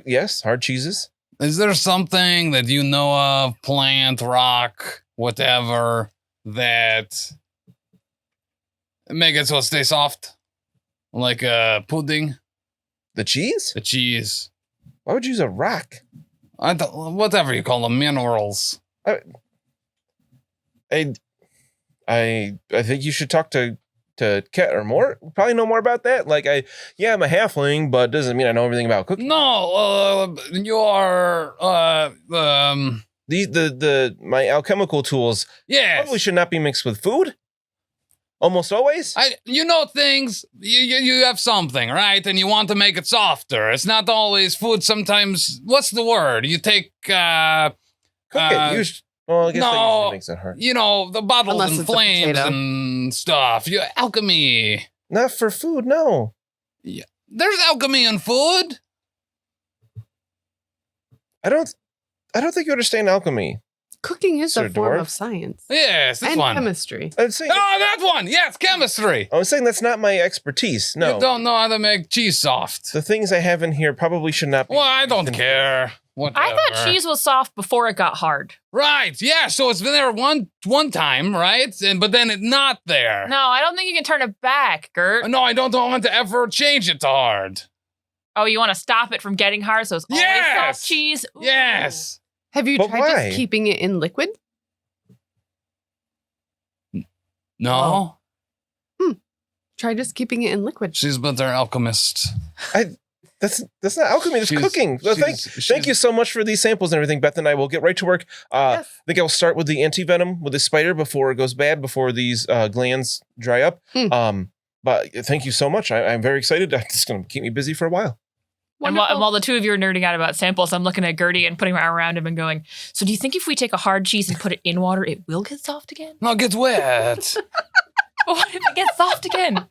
Yes, hard cheeses. Is there something that you know of, plant, rock, whatever, that make it so it stays soft? Like a pudding, The cheese? the cheese, Why would you use a rock? whatever you call them, minerals. I think you should talk to Ket or more. Probably know more about that. Like I'm a halfling, but doesn't mean I know everything about cooking. No, you are, My alchemical tools yes. probably should not be mixed with food. Almost always. You know things. You have something, right? And you want to make it softer. It's not always food. Sometimes, what's the word? You take, Cook it. Well, I guess that no. usually makes it hard. the bottles Unless and it's a flames potato. and stuff. Alchemy. Not for food, no. There's alchemy in food. I don't think you understand alchemy. cooking is Sir a form Dwarf? of science. Yes, this And one. chemistry. I'm saying, Oh, that one. Yes, chemistry. I was saying that's not my expertise. No. You don't know how to make cheese soft. The things I have in here probably should not be. Well, I don't care. Whatever. I thought cheese was soft before it got hard. Right. Yeah. So it's been there one time, right? But then it's not there. No, I don't think you can turn it back, Gert. No, I don't want to ever change it to hard. Oh, you want to stop it from getting hard so it's always Yes! soft cheese? Ooh. Yes. Have you But tried why? just keeping it in liquid? No. Try just keeping it in liquid. She's but their alchemist. That's not alchemy. That's cooking. Well, thank you so much for these samples and everything, Beth. And I will get right to work. Yes. I think I'll start with the anti-venom with the spider before it goes bad, before these glands dry up. But thank you so much. I'm very excited. It's going to keep me busy for a while. And while the two of you are nerding out about samples, I'm looking at Gertie and putting my arm around him and going, so do you think if we take a hard cheese and put it in water, it will get soft again? No, get wet. But what if it gets soft again?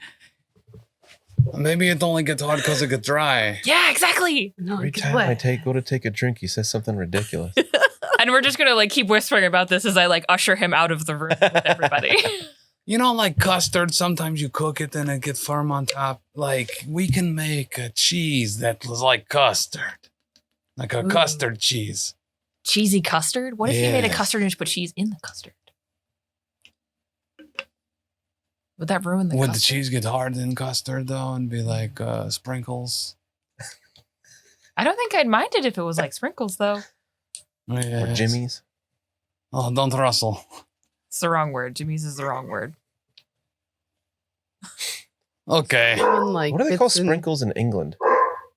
Maybe it only gets hard because it gets dry. Yeah, exactly. No, Every it gets time I wet. go to take a drink, he says something ridiculous. And we're just going to keep whispering about this as I usher him out of the room with everybody. You know, like custard, sometimes you cook it and it gets firm on top. Like, we can make a cheese that was like custard. Like a custard cheese. Cheesy custard? What if you made a Yes. custard and just put cheese in the custard? Would that ruin the Would the custard? cheese get hard in custard, though, and be like sprinkles? I don't think I'd mind it if it was like sprinkles, though. Or Yes. Jimmy's. Oh, don't rustle. It's the wrong word. Jimmy's is the wrong word. Okay. Even, like, What do they call bits in- sprinkles in England?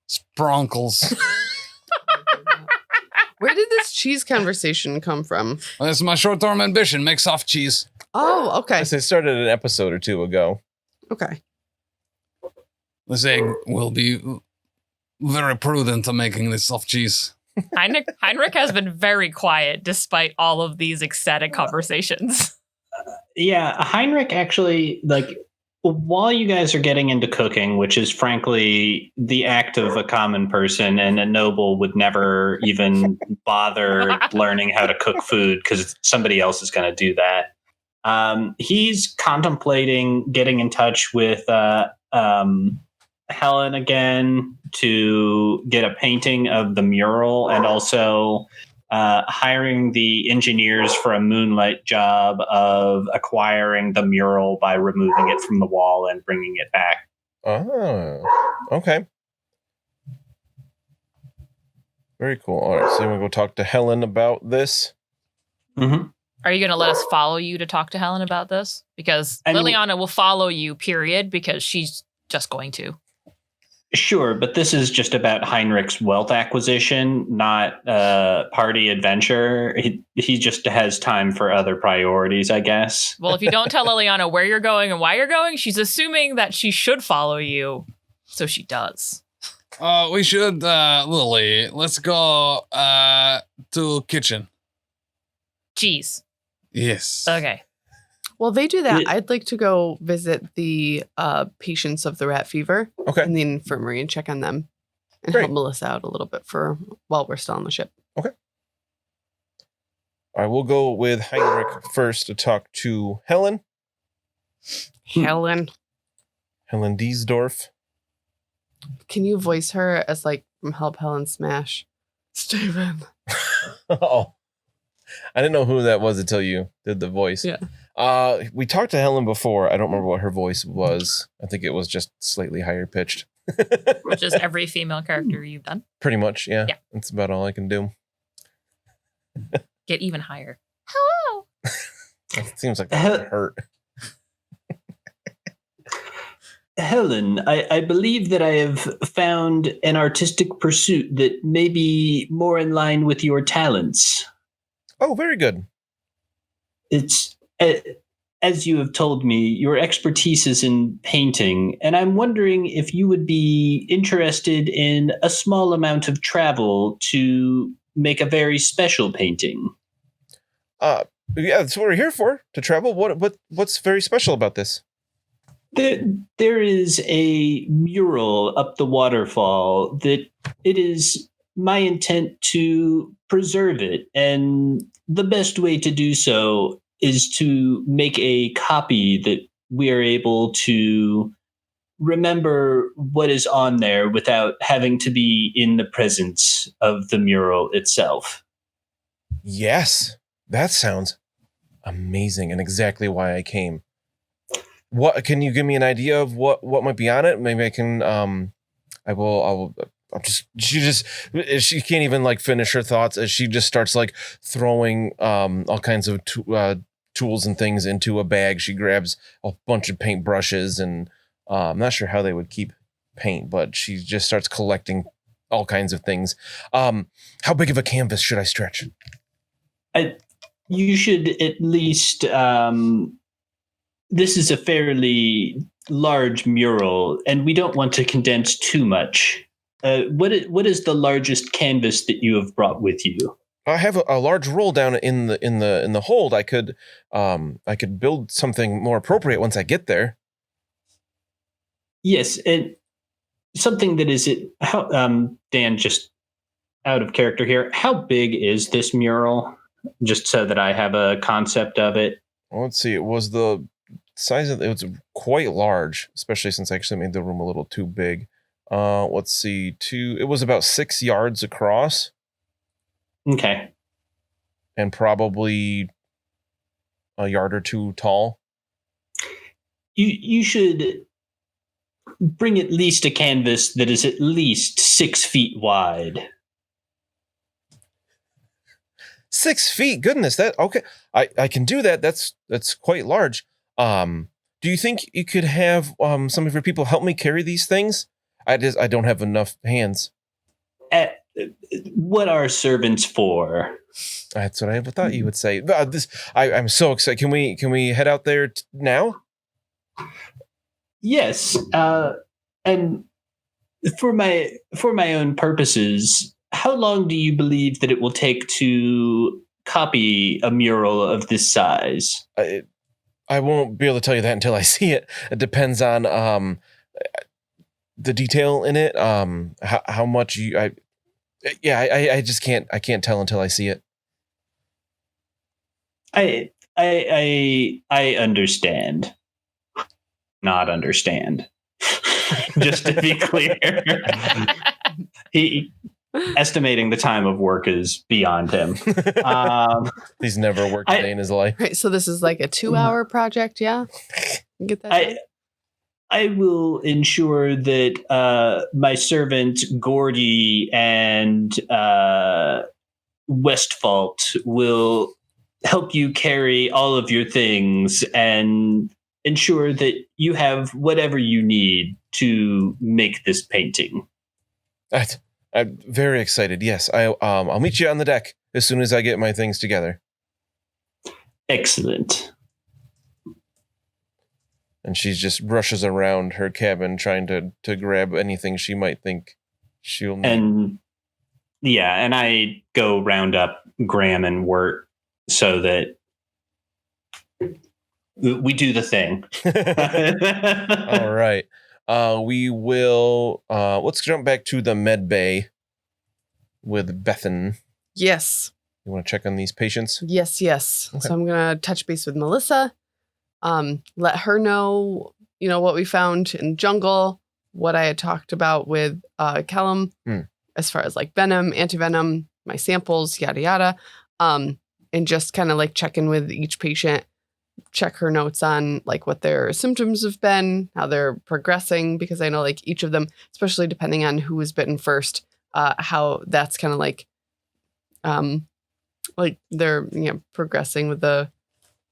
Spronkles. Where did this cheese conversation come from? That's my short-term ambition. Make soft cheese. Oh, okay. I said it started an episode or two ago. Okay. This egg will be very prudent in making this soft cheese. Heinrich has been very quiet despite all of these ecstatic conversations. Yeah, Heinrich actually, while you guys are getting into cooking, which is frankly the act of a common person, and a noble would never even bother learning how to cook food because somebody else is going to do that. He's contemplating getting in touch with Helen again to get a painting of the mural, and also hiring the engineers for a moonlight job of acquiring the mural by removing it from the wall and bringing it back. Oh, okay. Very cool. All right, so I'm going to go talk to Helen about this. Mm-hmm. Are you going to let us follow you to talk to Helen about this? Because I mean- Lillianna will follow you, period, because she's just going to. Sure, but this is just about Heinrich's wealth acquisition, not party adventure. He just has time for other priorities, I guess. Well, if you don't tell Lillianna where you're going and why you're going, she's assuming that she should follow you. So she does. We should, Lily, let's go to kitchen. Cheese. Yes. Okay. Well, they do that. It- I'd like to go visit the patients of the rat fever Okay. in the infirmary and check on them and Great. help Melissa out a little bit while we're still on the ship. I will go with Heinrich first to talk to Helen. Helen, Helen Diesdorf. can you voice her as from Help Helen Smash? Steven. Oh, I didn't know who that was until you did the voice. Yeah. We talked to Helen before. I don't remember what her voice was. I think it was just slightly higher pitched. Which is every female character you've done. Pretty much, yeah. Yeah. That's about all I can do. Get even higher. Hello. It seems like that would hurt. Helen, I believe that I have found an artistic pursuit that may be more in line with your talents. Oh, very good. It's, as you have told me, your expertise is in painting, and I'm wondering if you would be interested in a small amount of travel to make a very special painting. Yeah, that's what we're here for, to travel. What's very special about this? There is a mural up the waterfall that it is my intent to preserve it. And the best way to do so is to make a copy that we are able to remember what is on there without having to be in the presence of the mural itself. Yes, that sounds amazing and exactly why I came. What can you give me an idea of what might be on it? Maybe I can she can't even like finish her thoughts as she just starts like throwing all kinds of tools and things into a bag. She grabs a bunch of paint brushes and I'm not sure how they would keep paint, but she just starts collecting all kinds of things. How big of a canvas should I stretch? You should at least this is a fairly large mural and we don't want to condense too much. What is the largest canvas that you have brought with you? I have a large roll down in the hold. I could build something more appropriate once I get there. Yes, and something that is it. How Dan, just out of character here, how big is this mural? Just so that I have a concept of it. Well, let's see. It was the size of it was quite large, especially since I actually made the room a little too big. Let's see. It was about 6 yards across. Okay. And probably a yard or two tall. You should bring at least a canvas that is at least 6 feet wide. 6 feet, goodness, that okay. I can do that. That's quite large. Do you think you could have some of your people help me carry these things? I don't have enough hands. What are servants for? That's what I thought you would say. I'm so excited. Can we head out there now? Yes, and for my own purposes, how long do you believe that it will take to copy a mural of this size? I won't be able to tell you that until I see it. It depends on the detail in it. How much I just can't tell until I see it. I understand. Not understand. Just to be clear. He estimating the time of work is beyond him. He's never worked a day in his life. Right, so this is like a 2-hour project, yeah? You get that? I will ensure that my servant Gerty and Westfault will help you carry all of your things and ensure that you have whatever you need to make this painting. I'm very excited. Yes, I'll meet you on the deck as soon as I get my things together. Excellent. And she just rushes around her cabin trying to grab anything she might think she'll need. And I go round up Graham and Wirt so that we do the thing. All right. We will let's jump back to the med bay with Bethen. Yes. You want to check on these patients? Yes. Okay. So I'm going to touch base with Melissa. Let her know, what we found in the jungle, what I had talked about with Callum, as far as like venom, antivenom, my samples, yada, yada. And just kind of like check in with each patient, check her notes on like what their symptoms have been, how they're progressing, because I know like each of them, especially depending on who was bitten first, how that's kind of like they're progressing with the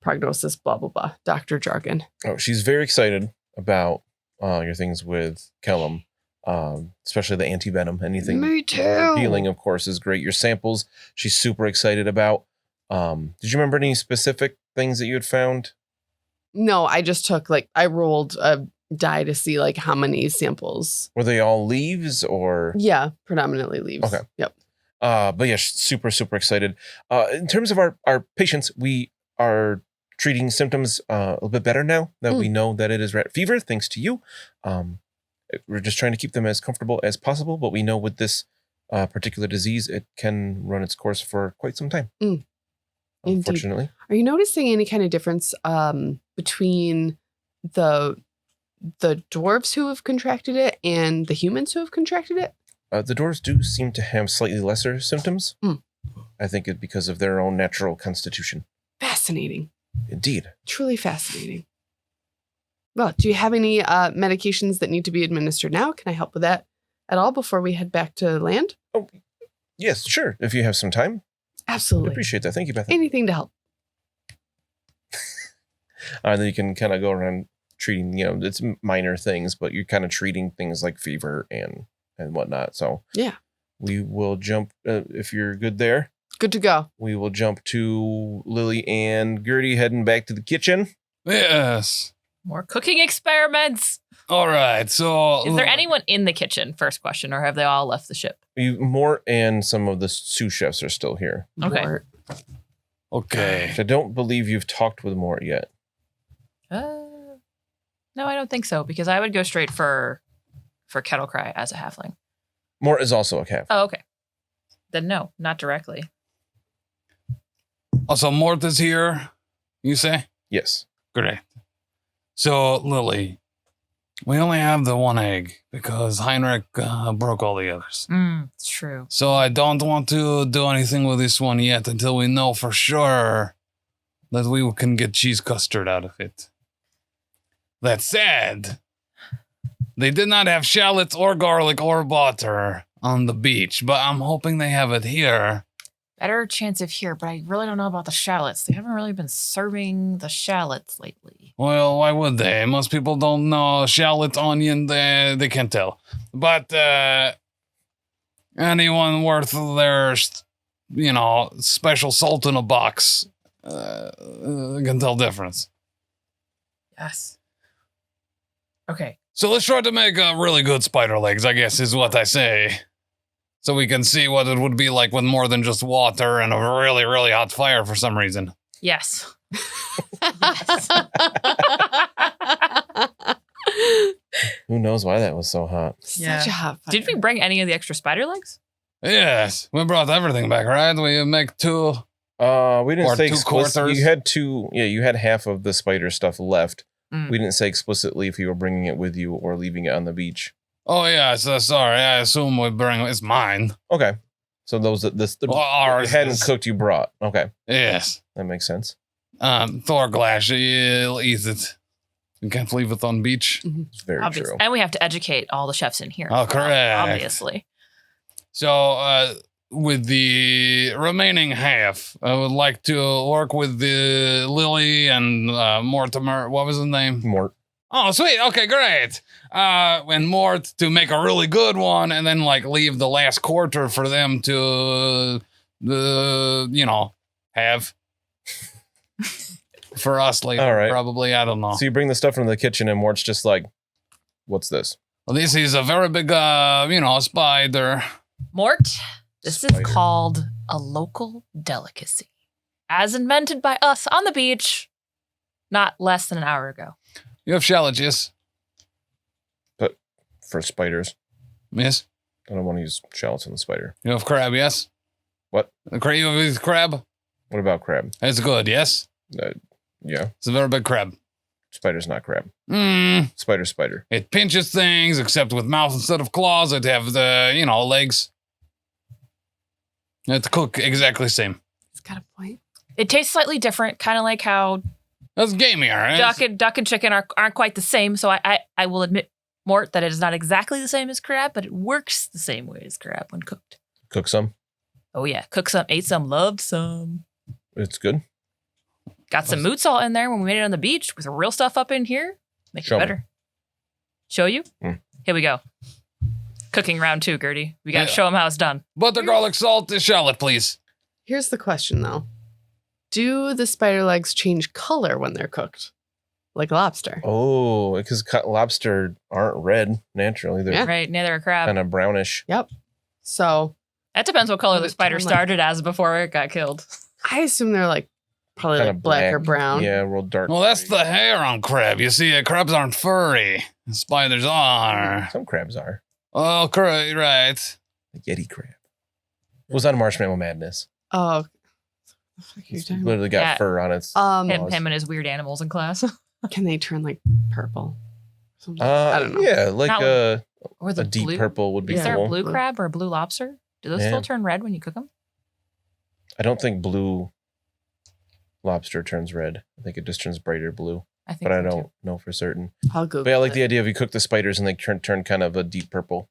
prognosis, blah, blah, blah. Dr. Jargon. Oh, she's very excited about your things with Callum, especially the anti-venom. Anything Me too. healing, of course, is great. Your samples, she's super excited about. Did you remember any specific things that you had found? No, I just took I rolled a die to see like how many samples. Were they all leaves or? Yeah, predominantly leaves. Okay. Yep. But yeah, super, super excited. In terms of our patients, we are treating symptoms a little bit better now that we know that it is rat fever, thanks to you. We're just trying to keep them as comfortable as possible, but we know with this a particular disease, it can run its course for quite some time. Indeed. Unfortunately. Are you noticing any kind of difference between the dwarves who have contracted it and the humans who have contracted it? The dwarves do seem to have slightly lesser symptoms. I think it's because of their own natural constitution. Fascinating. Indeed. Truly fascinating. Well, do you have any medications that need to be administered now? Can I help with that at all before we head back to land? Oh, yes, sure. If you have some time. I Absolutely. appreciate that. Thank you, Bethen. Anything to help. Then you can kind of go around treating, it's minor things, but you're kind of treating things like fever and whatnot. So Yeah. we will jump, if you're good there, Good to go. we will jump to Lily and Gerty heading back to the kitchen. Yes. More cooking experiments. All right. So Is there anyone in the kitchen? First question, or have they all left the ship? Mort and some of the sous chefs are still here. Okay. Mort. Okay. I don't believe you've talked with Mort yet. No, I don't think so, because I would go straight for Kettle Cry as a halfling. Mort is also a calf. Oh, okay. Then no, not directly. Also, Mort is here, you say? Yes. Great. So, Lily, we only have the one egg because Heinrik broke all the others. It's true. So I don't want to do anything with this one yet until we know for sure that we can get cheese custard out of it. That said, they did not have shallots or garlic or butter on the beach, but I'm hoping they have it here. Better chance of here, but I really don't know about the shallots. They haven't really been serving the shallots lately. Well, why would they? Most people don't know shallot, onion, they can't tell. But anyone worth their, special salt in a box can tell difference. Yes. Okay. So let's try to make really good spider legs, I guess is what I say. So we can see what it would be like with more than just water and a really, really hot fire for some reason. Yes. Who knows why that was so hot? Such a hot fire. Did we bring any of the extra spider legs? Yes, we brought everything back, right? We make 2. We didn't Or say 2 explicitly. quarters. You had 2. Yeah, you had half of the spider stuff left. Mm. We didn't say explicitly if you were bringing it with you or leaving it on the beach. Oh, yeah, so sorry. I assume we bring it's mine. Okay. So those that Well, ours hadn't is- cooked, you brought. Okay, Yes. that makes sense. Thor glass, he'll eat it. You can't leave it on beach. It's very Obviously. true. And we have to educate all the chefs in here. Oh, correct. Obviously. So, with the remaining half, I would like to work with the Lily and Mortimer. What was his name? Mort. Oh, sweet. Okay, great. And Mort to make a really good one, and then leave the last quarter for them to, have for us later. All right. Probably. I don't know. So you bring the stuff from the kitchen, and Mort's just like, "What's this?" Well, this is a very big, spider. Mort, this Spider. is called a local delicacy. As invented by us on the beach not less than an hour ago. You have shallots, yes? For spiders, Yes. I don't want to use shallots on the spider. You have crab, yes? What? You have crab? What about crab? It's good, yes? Yeah, It's a very big crab. spider's not crab. Mm. Spider. It pinches things, except with mouth instead of claws. It have the, legs. It's cook exactly same. It's got a point. It tastes slightly different, kind of like how That's gamier, right? duck and chicken aren't quite the same. So I will admit, Mort, that it is not exactly the same as crab, but it works the same way as crab when cooked. Cook some. Oh yeah, cooked some, ate some, loved some. It's good. Got some moot salt in there when we made it on the beach with the real stuff up in here. Make Show it me. better. Show you? Mm. Here we go. Cooking round 2, Gerty. We got to Yeah. show them how it's done. Butter, garlic, salt, shallot, please. Here's the question, though. Do the spider legs change color when they're cooked? Like lobster? Oh, because lobster aren't red naturally. They're Yeah. Right, neither a crab. kind of brownish. So That depends what color Does the it spider turn like- started as before it got killed. I assume they're probably Kinda black or brown. Yeah, real dark. Well, that's the hair on crab. You see, crabs aren't furry. Spiders are. Some crabs are. Oh, right. A Yeti crab. It was on Marshmallow Madness. Oh. It's literally got Yeah. fur on its Him paws. and his weird animals in class. Can they turn like purple? I don't know. Yeah, like Not a Or the deep blue. purple would be Is there a cool. blue crab or a blue lobster? Do those Yeah. still turn red when you cook them? I don't think blue lobster turns red. I think it just turns brighter blue, I think but I so, don't too. know for certain. I'll go. But yeah, I like the idea of you cook the spiders and they turn kind of a deep purple.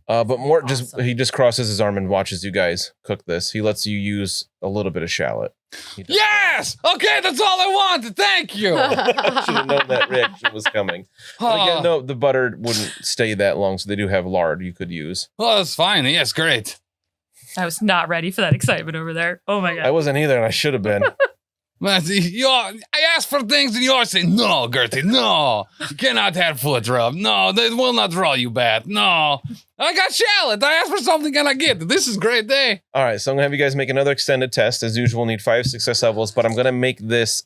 But Mort Awesome. he just crosses his arm and watches you guys cook this. He lets you use a little bit of shallot. He does Yes! Okay, that's all I wanted. Thank you. that. Should have known that reaction was coming. But again, no, the butter wouldn't stay that long, so they do have lard you could use. Well, that's fine. Yes, great. I was not ready for that excitement over there. Oh my god. I wasn't either, and I should have been. But I ask for things and you always say, no, Gerty, no. You cannot have foot rub. No, they will not draw you bad. No. I got shallot. I asked for something and I get it. This is a great day. All right, so I'm gonna have you guys make another extended test. As usual, need 5 success levels, but I'm gonna make this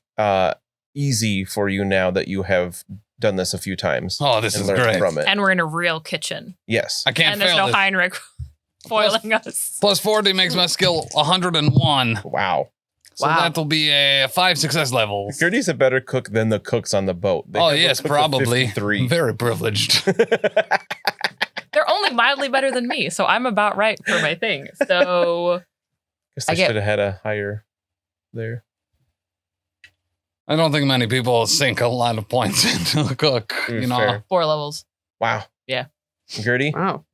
easy for you now that you have done this a few times. Oh, this and is learned great. from it. And we're in a real kitchen. Yes. I can't And there's fail no this. Heinrich foiling us. Plus 40 makes my skill 101. Wow. So Wow. that'll be a 5 success levels. Gertie's a better cook than the cooks on the boat. They Oh, have a yes, cook of probably. 53. Very privileged. They're only mildly better than me, so I'm about right for my thing. So Guess I I get- should have had a higher there. I don't think many people sink a lot of points into a cook, you know. Fair. 4 levels. Wow. Yeah. Gertie? Wow.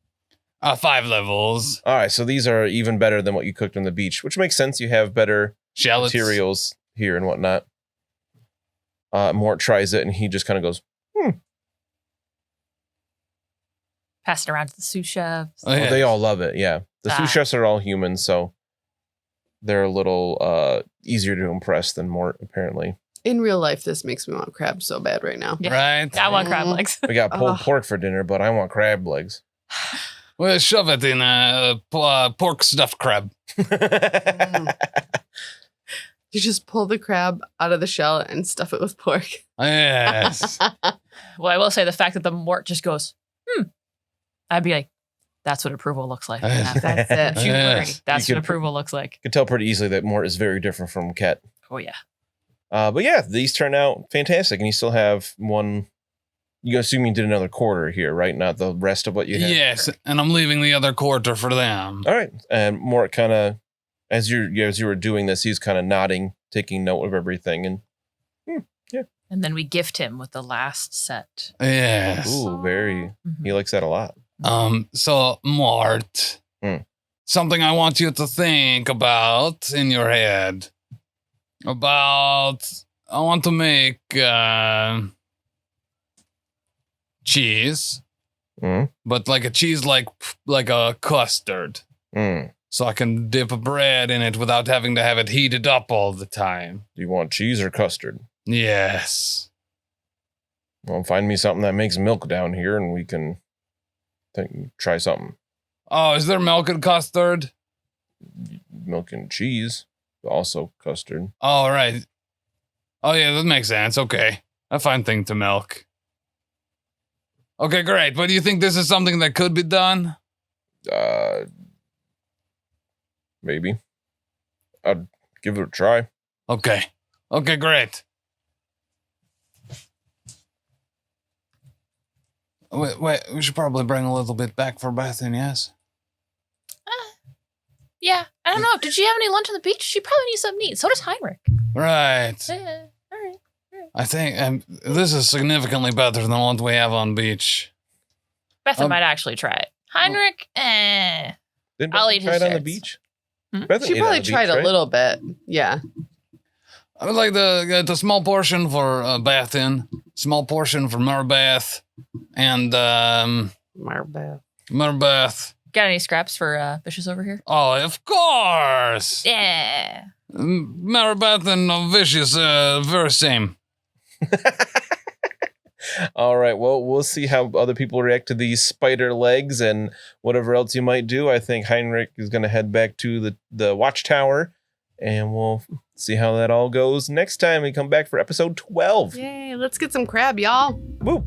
5 levels. All right, so these are even better than what you cooked on the beach, which makes sense. You have better Shallots. materials here and whatnot. Mort tries it and he just kind of goes, Pass it around to the sous chefs. Oh, yeah. Well, they all love it. Yeah. The sous chefs are all humans, so they're a little easier to impress than Mort, apparently. In real life, this makes me want crab so bad right now. Yeah. Right? I want crab legs. We got pulled Ugh. pork for dinner, but I want crab legs. Well, shove it in a pork stuffed crab. You just pull the crab out of the shell and stuff it with pork. Yes. Well, I will say the fact that the Mort just goes, I'd be like, that's what approval looks like. That's it. Don't you worry. Yes. That's You what could approval looks like. You can tell pretty easily that Mort is very different from Ket. Oh, yeah. But yeah, these turn out fantastic, and you still have one. You assume you did another quarter here, right? Not the rest of what you had. Yes, and I'm leaving the other quarter for them. All right, and Mort kind of, as you were doing this, he's kind of nodding, taking note of everything, and And then we gift him with the last set. Yes. ooh, very. Mhm. He likes that a lot. So Mort, something I want you to think about in your head. I want to make cheese, but like a cheese like a custard. Mm. So I can dip bread in it without having to have it heated up all the time. Do you want cheese or custard? Yes. Well, find me something that makes milk down here, and we can try something. Oh, is there milk and custard? Milk and cheese, also custard. Oh, right. Oh, yeah, that makes sense. Okay. A fine thing to milk. Okay, great. But do you think this is something that could be done? Maybe. I'd give it a try. Okay. Okay, great. Wait, we should probably bring a little bit back for Bethen, yes? Yeah. I don't know. Did she have any lunch on the beach? She probably needs something to eat. So does Heinrich. Right. Yeah. All right. I think this is significantly better than what we have on beach. Bethen might actually try it. Heinrich, Didn't I'll Bethen eat try his it on the shirts. beach? Hmm? Bethen She ate on probably the tried beach, a right? little bit. Yeah. I would like the small portion for Bethen, small portion for Merbeth, and Merbeth. Got any scraps for Vicious over here? Oh, of course. Yeah. Merbeth and Vicious, very same. All right. Well, we'll see how other people react to these spider legs and whatever else you might do. I think Heinrich is going to head back to the Watchtower, and we'll see how that all goes next time we come back for episode 12. Yay, let's get some crab, y'all. Woo.